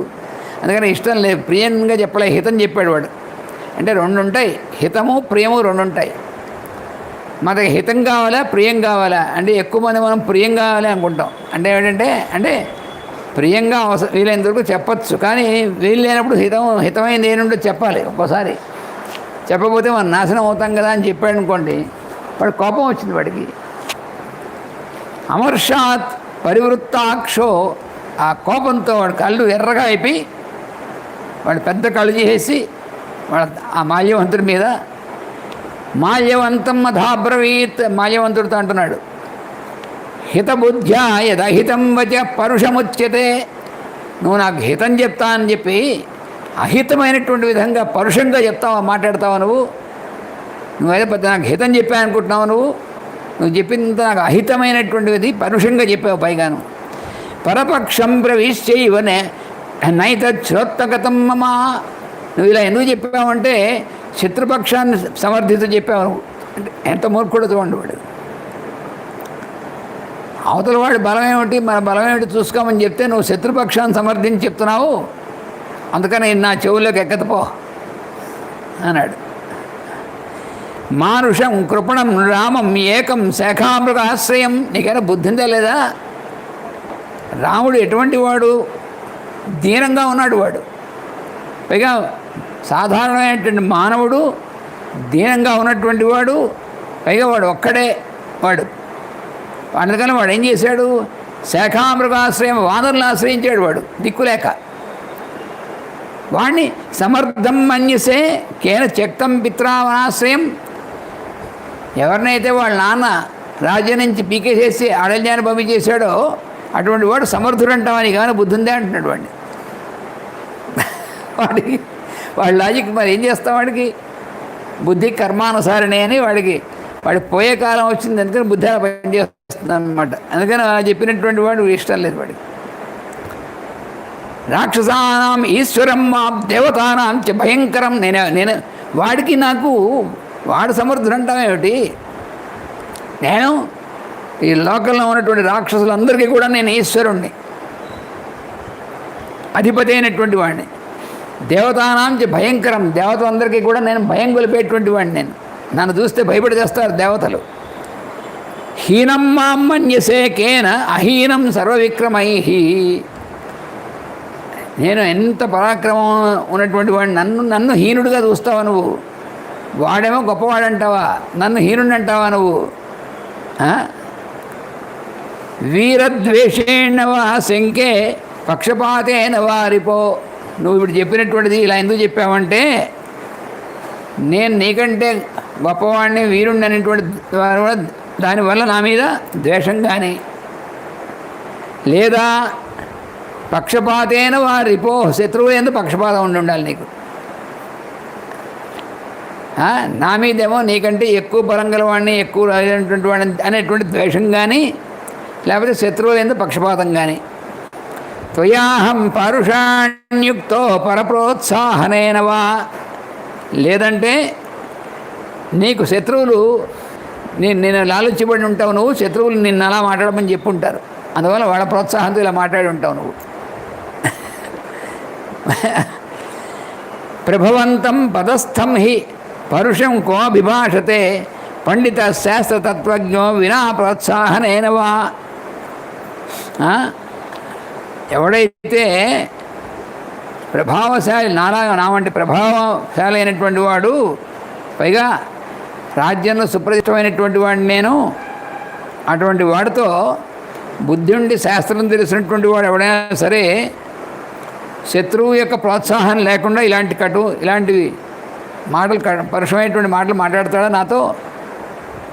అందుకని ఇష్టం లేదు, ప్రియంగా చెప్పలే, హితం చెప్పాడు వాడు. అంటే రెండు ఉంటాయి, హితము ప్రియము రెండు ఉంటాయి. మనకి హితం కావాలా ప్రియం కావాలా అంటే ఎక్కువ మంది మనం ప్రియం కావాలి అనుకుంటాం. అంటే ఏంటంటే అంటే ప్రియంగా వీలైనంత వరకు చెప్పచ్చు, కానీ వీలు లేనప్పుడు హితమైనది ఏనుండో చెప్పాలి. ఒక్కోసారి చెప్పకపోతే మనం నాశనం అవుతాం కదా అని చెప్పాడు అనుకోండి, వాడు కోపం వచ్చింది వాడికి. అమర్షాత్ పరివృత్తాక్షో, ఆ కోపంతో వాడు కళ్ళు ఎర్రగా అయిపోయి వాడు పెద్ద కళ్ళు చేసి వాడు ఆ మాల్యవంతుడి మీద మాల్యవంతం అధాబ్రవీత్, మాల్యవంతుడితో అంటున్నాడు, హితబుద్ధ్యా యదహితం వచ పరుషముచ్యతే. నువ్వు నాకు హితం చెప్తా అని చెప్పి అహితమైనటువంటి విధంగా పరుషంగా చెప్తావా, మాట్లాడతావా నువ్వైతే పెద్ద నాకు హితం చెప్పా అనుకుంటున్నావు. నువ్వు చెప్పిందంత నాకు అహితమైనటువంటిది పరుషంగా చెప్పావు. పైగాను పరపక్షం ప్రవిశ్చైవనే నైతశ్రోత్తగతం మమ. నువ్వు ఇలా ఎందుకు చెప్పావంటే శత్రుపక్షాన్ని సమర్థిత చెప్పావు నువ్వు. అంటే ఎంత మూర్ఖుడు చూడండి వాడు. అవతల వాడి బలం ఏమిటి, మన బలం ఏమిటి చూసుకోమని చెప్తే నువ్వు శత్రుపక్షాన్ని సమర్థించి చెప్తున్నావు. అందుకని నా చెవుల్లోకి ఎక్కకపో అన్నాడు. మానుషం కృపణం రామం ఏకం శాఖామృగాశ్రయం. నీకైనా బుద్ధిందా లేదా? రాముడు ఎటువంటి వాడు, దీనంగా ఉన్నాడు వాడు. పైగా సాధారణమైనటువంటి మానవుడు, దీనంగా ఉన్నటువంటి వాడు, పైగా వాడు ఒక్కడే వాడు. అందుకని వాడు ఏం చేశాడు, శాఖామృగాశ్రయం, వానరులను ఆశ్రయించాడు వాడు దిక్కులేక. వాడిని సమర్థం మన్యసే కేన త్యక్తం పిత్రావనాశ్రయం. ఎవరినైతే వాళ్ళ నాన్న రాజ్యం నుంచి పీకేసేసి అడల్యాన్ని పంపించేశాడో అటువంటి వాడు సమర్థుడు అంటామని కానీ బుద్ధి ఉందే అంటున్నాడు వాడిని. వాడి లాజిక్ మరి ఏం చేస్తాం, వాడికి బుద్ధి కర్మానుసారణే అని వాడికి పోయే కాలం వచ్చింది. అందుకని బుద్ధి అలా పనిచేస్తుంది అన్నమాట. అందుకని చెప్పినటువంటి వాడు ఇష్టం లేదు వాడికి. రాక్షసానాం ఈశ్వరం మా దేవతానాం చ భయంకరం. నేను వాడికి నాకు వాడు సమర్థుడు అంటామేమిటి? నేను ఈ లోకంలో ఉన్నటువంటి రాక్షసులందరికీ కూడా నేను ఈశ్వరుణ్ణి, అధిపతి అయినటువంటి వాడిని. దేవతానాంచి భయంకరం, దేవతలందరికీ కూడా నేను భయం గొలిపేటువంటి వాడిని. నేను నన్ను చూస్తే భయపడి చేస్తారు దేవతలు. హీనం మాం మన్యసే కేన అహీనం సర్వవిక్రమై. నేను ఎంత పరాక్రమం ఉన్నటువంటి వాడిని, నన్ను హీనుడిగా చూస్తావా నువ్వు? వాడేమో గొప్పవాడంటావా, నన్ను హీనుడిని అంటావా నువ్వు? వీరద్వేషేణ వా శంకే పక్షపాతేన వారిపో. నువ్వు ఇప్పుడు చెప్పినటువంటిది ఇలా ఎందుకు చెప్పావంటే, నేను నీకంటే గొప్పవాడిని, వీరుణ్ణి అనేటువంటి దానివల్ల నా మీద ద్వేషం కానీ, లేదా పక్షపాతేన వారిపో, శత్రువు ఎందు పక్షపాతం ఉండాలి నీకు. నా మీదేమో నీకంటే ఎక్కువ బలం గలవాడిని, ఎక్కువ అయినటువంటి వాడిని అనేటువంటి ద్వేషం కానీ, లేకపోతే శత్రువులు ఎందు పక్షపాతం కానీ. త్వయాహం పరుషాణ్యుక్తో పరప్రోత్సాహనేనవా, లేదంటే నీకు శత్రువులు నేను లాలుచిబడి ఉంటావు, నువ్వు శత్రువులు నిన్ను అలా మాట్లాడమని చెప్పుంటారు, అందువల్ల వాళ్ళ ప్రోత్సాహంతో ఇలా మాట్లాడి ఉంటావు నువ్వు. ప్రభవంతం పదస్థం హి పరుషం కో విభాషతే పండిత శాస్త్రతత్వజ్ఞో వినా ప్రోత్సాహనేనవా. ఎవడైతే ప్రభావశాలి, నా వంటి ప్రభావశాలి అయినటువంటి వాడు, పైగా రాజ్యంలో సుప్రతిష్టమైనటువంటి వాడిని నేను, అటువంటి వాడితో బుద్ధి ఉండి శాస్త్రం తెలిసినటువంటి వాడు ఎవడైనా సరే శత్రువు యొక్క ప్రోత్సాహం లేకుండా ఇలాంటివి మాటలు, పరుషమైనటువంటి మాటలు మాట్లాడతాడా నాతో?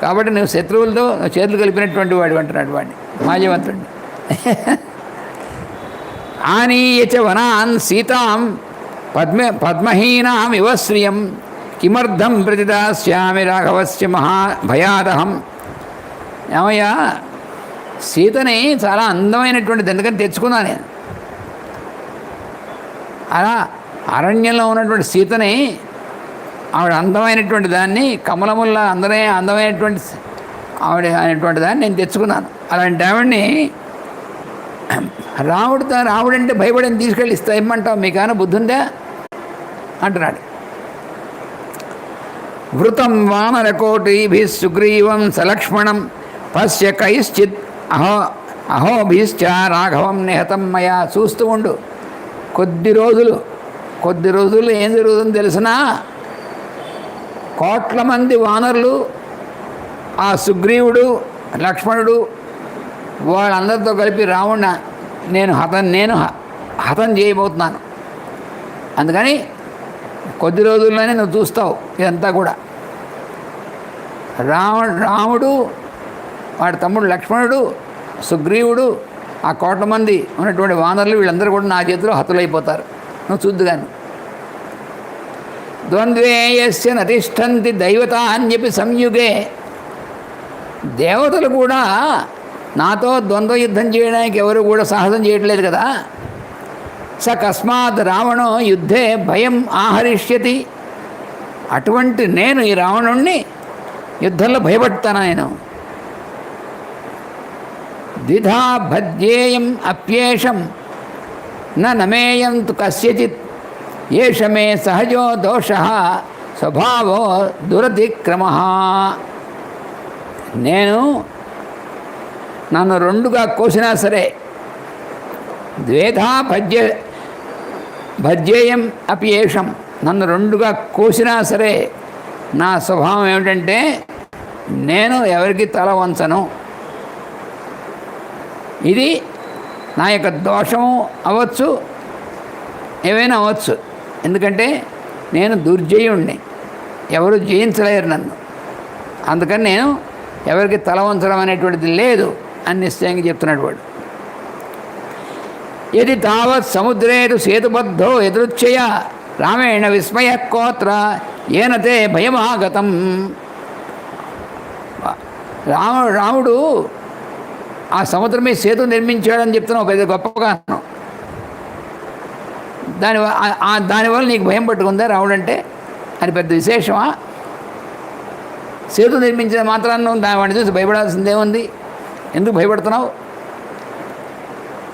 కాబట్టి నువ్వు శత్రువులతో చేతులు కలిపినటువంటి వాడు అంటున్నాడు వాడిని, మాజీవంతుడిని. ఆనీయచ వనాన్ సీతాం పద్మహీనాం ఇవ శ్రియం కిమర్థం ప్రతిదాస్యామి రాఘవస్య మహాభయాదహం. ఏమయ్యా, సీతని చాలా అందమైనటువంటిది ఎందుకని తెచ్చుకున్నాను నేను. అలా అరణ్యంలో ఉన్నటువంటి సీతని, ఆవిడ అందమైనటువంటి దాన్ని, కమలముల్లా అందమైనటువంటి ఆవిడ అనేటువంటి దాన్ని నేను తెచ్చుకున్నాను. అలాంటి ఆవిడ్ని రావుడంటే భయపడిని తీసుకెళ్ళి ఇమ్మంటావు, మీకైనా బుద్ధి ఉందా అంటున్నాడు. వృతం వానరకోటిభి సుగ్రీవం సలక్ష్మణం పశ్య కైశ్చిత్ అహోభిశ్చ రాఘవం నిహతం మయా. చూస్తూ ఉండు, కొద్ది రోజులు ఏం జరుగుతుందో తెలిసినా, కోట్ల మంది వానరులు, ఆ సుగ్రీవుడు, లక్ష్మణుడు, వాళ్ళందరితో కలిపి రావణ నేను హతం చేయబోతున్నాను. అందుకని కొద్ది రోజుల్లోనే నువ్వు చూస్తావు ఇదంతా కూడా. రాముడు, వాడి తమ్ముడు లక్ష్మణుడు, సుగ్రీవుడు, ఆ కోట్ల మంది ఉన్నటువంటి వానరులు, వీళ్ళందరూ కూడా నా చేతిలో హతులైపోతారు. నువ్వు చూద్దుగాను. ద్వంద్వేయస్య నతిష్టంతి దైవతాన్యపి సంయుగే. దేవతలు కూడా నాతో ద్వంద్వ యుద్ధం చేయడానికి ఎవరు కూడా సాహసం చేయట్లేదు కదా. స కస్మాత్ రావణో యుద్ధే భయం ఆహరిష్యతి. అటువంటి నేను ఈ రావణుణ్ణి యుద్ధంలో భయపడతాను. నేను ద్విధా భజ్యేయం అప్యేషం నమేయం తు కస్యచిత్ ఏష మే సహజో దోష స్వభావో దురతిక్రమ. నన్ను రెండుగా కోసినా సరే, ద్వేధా భజ్యేయం అప్యేషం, నన్ను రెండుగా కోసినా సరే నా స్వభావం ఏమిటంటే నేను ఎవరికి తల వంచను. ఇది నా యొక్క దోషం అవ్వచ్చు, ఏవైనా అవ్వచ్చు. ఎందుకంటే నేను దుర్జయుణ్ణి, ఎవరు జయించలేరు నన్ను. అందుకని నేను ఎవరికి తల వంచడం అనేటువంటిది లేదు అని నిశ్చయంగా చెప్తున్నాడు వాడు. యది తావత్ సముద్రేటు సేతుబద్ధో ఎదృచ్ఛయ రామేణ విస్మయ కోత్ర ఏనతే భయమాగతం. రాముడు ఆ సముద్రం మీద సేతు నిర్మించాడని చెప్తున్నావు, పెద్ద గొప్పగా. దానివల్ల నీకు భయం పట్టుకుందా రాముడంటే? అది పెద్ద విశేషమా? సేతు నిర్మించిన మాత్రాన్ని వాడిని చూసి భయపడాల్సిందేముంది? ఎందుకు భయపడుతున్నావు?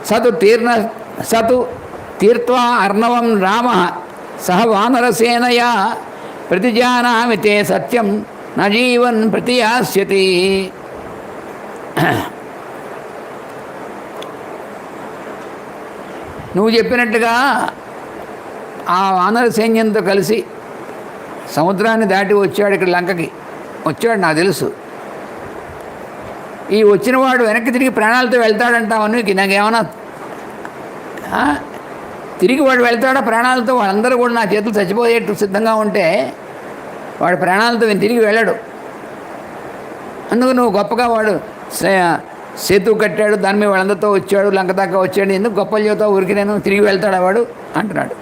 సతు తీర్త్వా అర్ణవం రామ సహ వానరసేనయా ప్రతిజానామి తే సత్యం న జీవన్ ప్రతియాస్యతి. నువ్వు చెప్పినట్టుగా ఆ వానర సైన్యంతో కలిసి సముద్రాన్ని దాటి వచ్చాడు, ఇక్కడ లంకకి వచ్చాడు, నాకు తెలుసు. ఈ వచ్చినవాడు వెనక్కి తిరిగి ప్రాణాలతో వెళ్తాడంటావని నాకేమన్నా తిరిగి వాడు వెళ్తాడా ప్రాణాలతో? వాళ్ళందరూ కూడా నా చేతులు చచ్చిపోయేట్టు సిద్ధంగా ఉంటే వాడు ప్రాణాలతో తిరిగి వెళ్ళడు. అందుకు నువ్వు గొప్పగా వాడు సేతు కట్టాడు, దాని మీద వాళ్ళందరితో వచ్చాడు, లంక దాకా వచ్చాడు, ఎందుకు గొప్పలు చెబుతావు? ఊరికి నేను తిరిగి వెళ్తాడా వాడు అంటున్నాడు.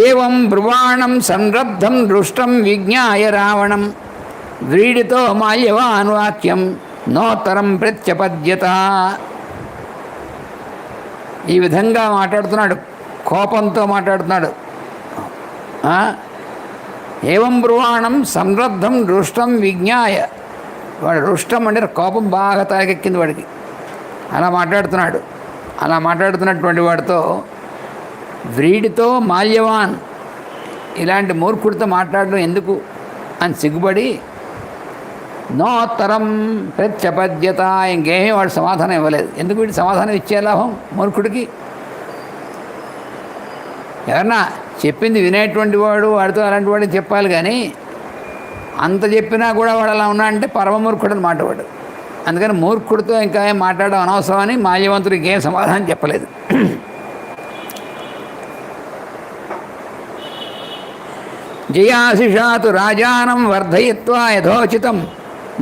ఏవం బ్రువాణం సంరబ్ధం దృష్టం విజ్ఞాయ రావణం వ్రీడితో మాల్యవాన్ వాక్యం నోత్తరం ప్రత్యపద్యత. ఈ విధంగా మాట్లాడుతున్నాడు, కోపంతో మాట్లాడుతున్నాడు. ఏవం బ్రువాణం సంరబ్ధం దృష్టం విజ్ఞాయ, వాడు రుష్టం అంటే కోపం బాగా తాగెక్కింది వాడికి, అలా మాట్లాడుతున్నాడు. అలా మాట్లాడుతున్నటువంటి వాడితో వ్రీడితో మాల్యవాన్, ఇలాంటి మూర్ఖుడితో మాట్లాడడం ఎందుకు అని సిగ్గుపడి నోత్తరం ప్రత్యపద్యత, ఇంకేమీ వాడు సమాధానం ఇవ్వలేదు. ఎందుకు వీడు సమాధానం ఇచ్చే లాభం మూర్ఖుడికి? ఎవరన్నా చెప్పింది వినేటువంటి వాడు వాడితో అలాంటి వాడిని చెప్పాలి, కానీ అంత చెప్పినా కూడా వాడు అలా ఉన్నా అంటే పరమమూర్ఖుడు అని మాట వాడు. అందుకని మూర్ఖుడితో ఇంకా ఏం మాట్లాడడం అనవసరం అని మాల్యవంతుడికి ఏం సమాధానం చెప్పలేదు. జయాశిషాతు రాజానం వర్ధయిత్వా యథోచితం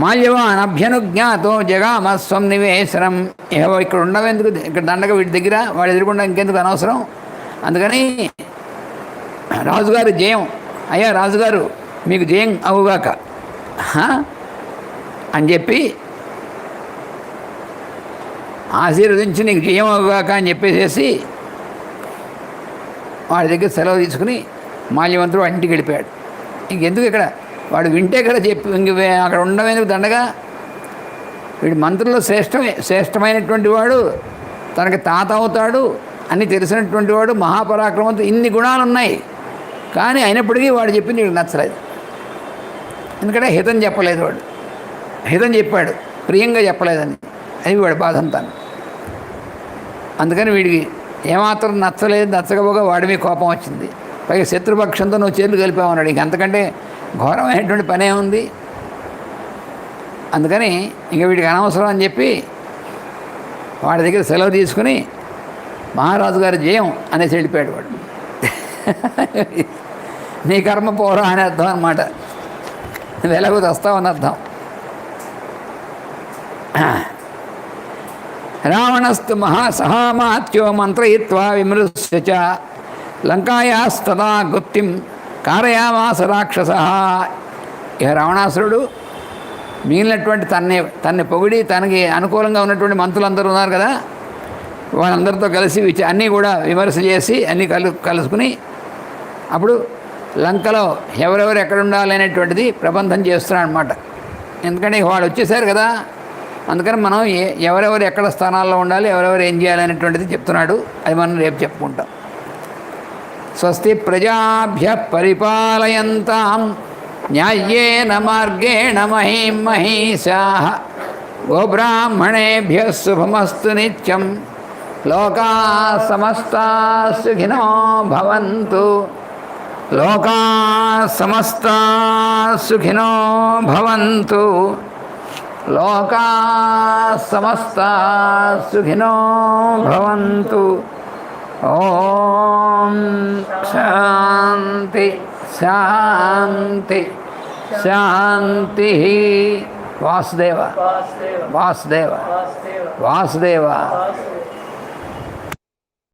మాల్యవాన్ అభ్యనుజ్ఞాతో జగామస్వం నివేశనం. ఏవో ఇక్కడ ఉండవెందుకు, ఇక్కడ దండగా వీటి దగ్గర వాడి ఎదురుకుండా ఇంకెందుకు అనవసరం. అందుకని రాజుగారు జయం, అయ్యా రాజుగారు మీకు జయం అవుగాక అని చెప్పి ఆశీర్వదించి నీకు జయం అవుగాక అని చెప్పేసేసి వాడి దగ్గర సెలవు తీసుకుని మాల్యవంతుడు ఇంటికి వెళ్ళిపోయాడు. ఇంకెందుకు ఇక్కడ వాడు వింటే కదా చెప్పి ఇంక అక్కడ ఉండమేందుకు దండగా. వీడి మంత్రుల్లో శ్రేష్టమైనటువంటి వాడు, తనకి తాత అవుతాడు అని తెలిసినటువంటి వాడు, మహాపరాక్రమంతో ఇన్ని గుణాలు ఉన్నాయి. కానీ అయినప్పటికీ వాడు చెప్పింది వీడికి నచ్చలేదు. ఎందుకంటే హితం చెప్పలేదు, వాడు హితం చెప్పాడు, ప్రియంగా చెప్పలేదని. అది వాడి బాధ అంతా. అందుకని వీడికి ఏమాత్రం నచ్చలేదు. నచ్చకపోగా వాడి మీద కోపం వచ్చింది. పైగా శత్రుపక్షంతో నువ్వు చేతులు కలిపామన్నాడు. ఇంక అంతకంటే ఘోరమైనటువంటి పనే ఉంది. అందుకని ఇంక వీడికి అనవసరం అని చెప్పి వాడి దగ్గర సెలవు తీసుకుని మహారాజు గారి జయం అనేసి వెళ్ళిపోయాడు వాడు. నీ కర్మ పోరా అని అర్థం అన్నమాట. వెలగు తెస్తావని అర్థం. రావణస్తు మహాసహామాత్యో మంత్రయిత్వా విమృశ్య చ లంకాయాస్తదా గుప్తిం కారయామాస రాక్షస. ఇక రావణాసురుడు మిగిలినటువంటి తన్ని పొగిడి తనకి అనుకూలంగా ఉన్నటువంటి మంత్రులందరూ ఉన్నారు కదా, వాళ్ళందరితో కలిసి అన్నీ కూడా విమర్శ చేసి అన్నీ కలుసుకుని అప్పుడు లంకలో ఎవరెవరు ఎక్కడ ఉండాలి అనేటువంటిది ప్రబంధం చేస్తున్నాడు అనమాట. ఎందుకంటే వాళ్ళు వచ్చేసారు కదా, అందుకని మనం ఎవరెవరు ఎక్కడ స్థానాల్లో ఉండాలి, ఎవరెవరు ఏం చేయాలనేటువంటిది చెప్తున్నాడు. అది మనం రేపు చెప్పుకుంటాం. స్వస్తి ప్రజాభ్య పరిపాలయంతాం న్యాయేన మార్గేణ మహీం మహీషాః గోబ్రాహ్మణేభ్యః శుభమస్తు నిత్యం లోకాః సమస్తాః సుఖినో భవంతు. లోకాః సమస్తాః సుఖినో భవంతు. లోకాః సమస్తాః సుఖినో భవంతు. ఓం శాంతి శాంతి శాంతి. వాసుదేవ వాసుదేవ వాసుదేవ.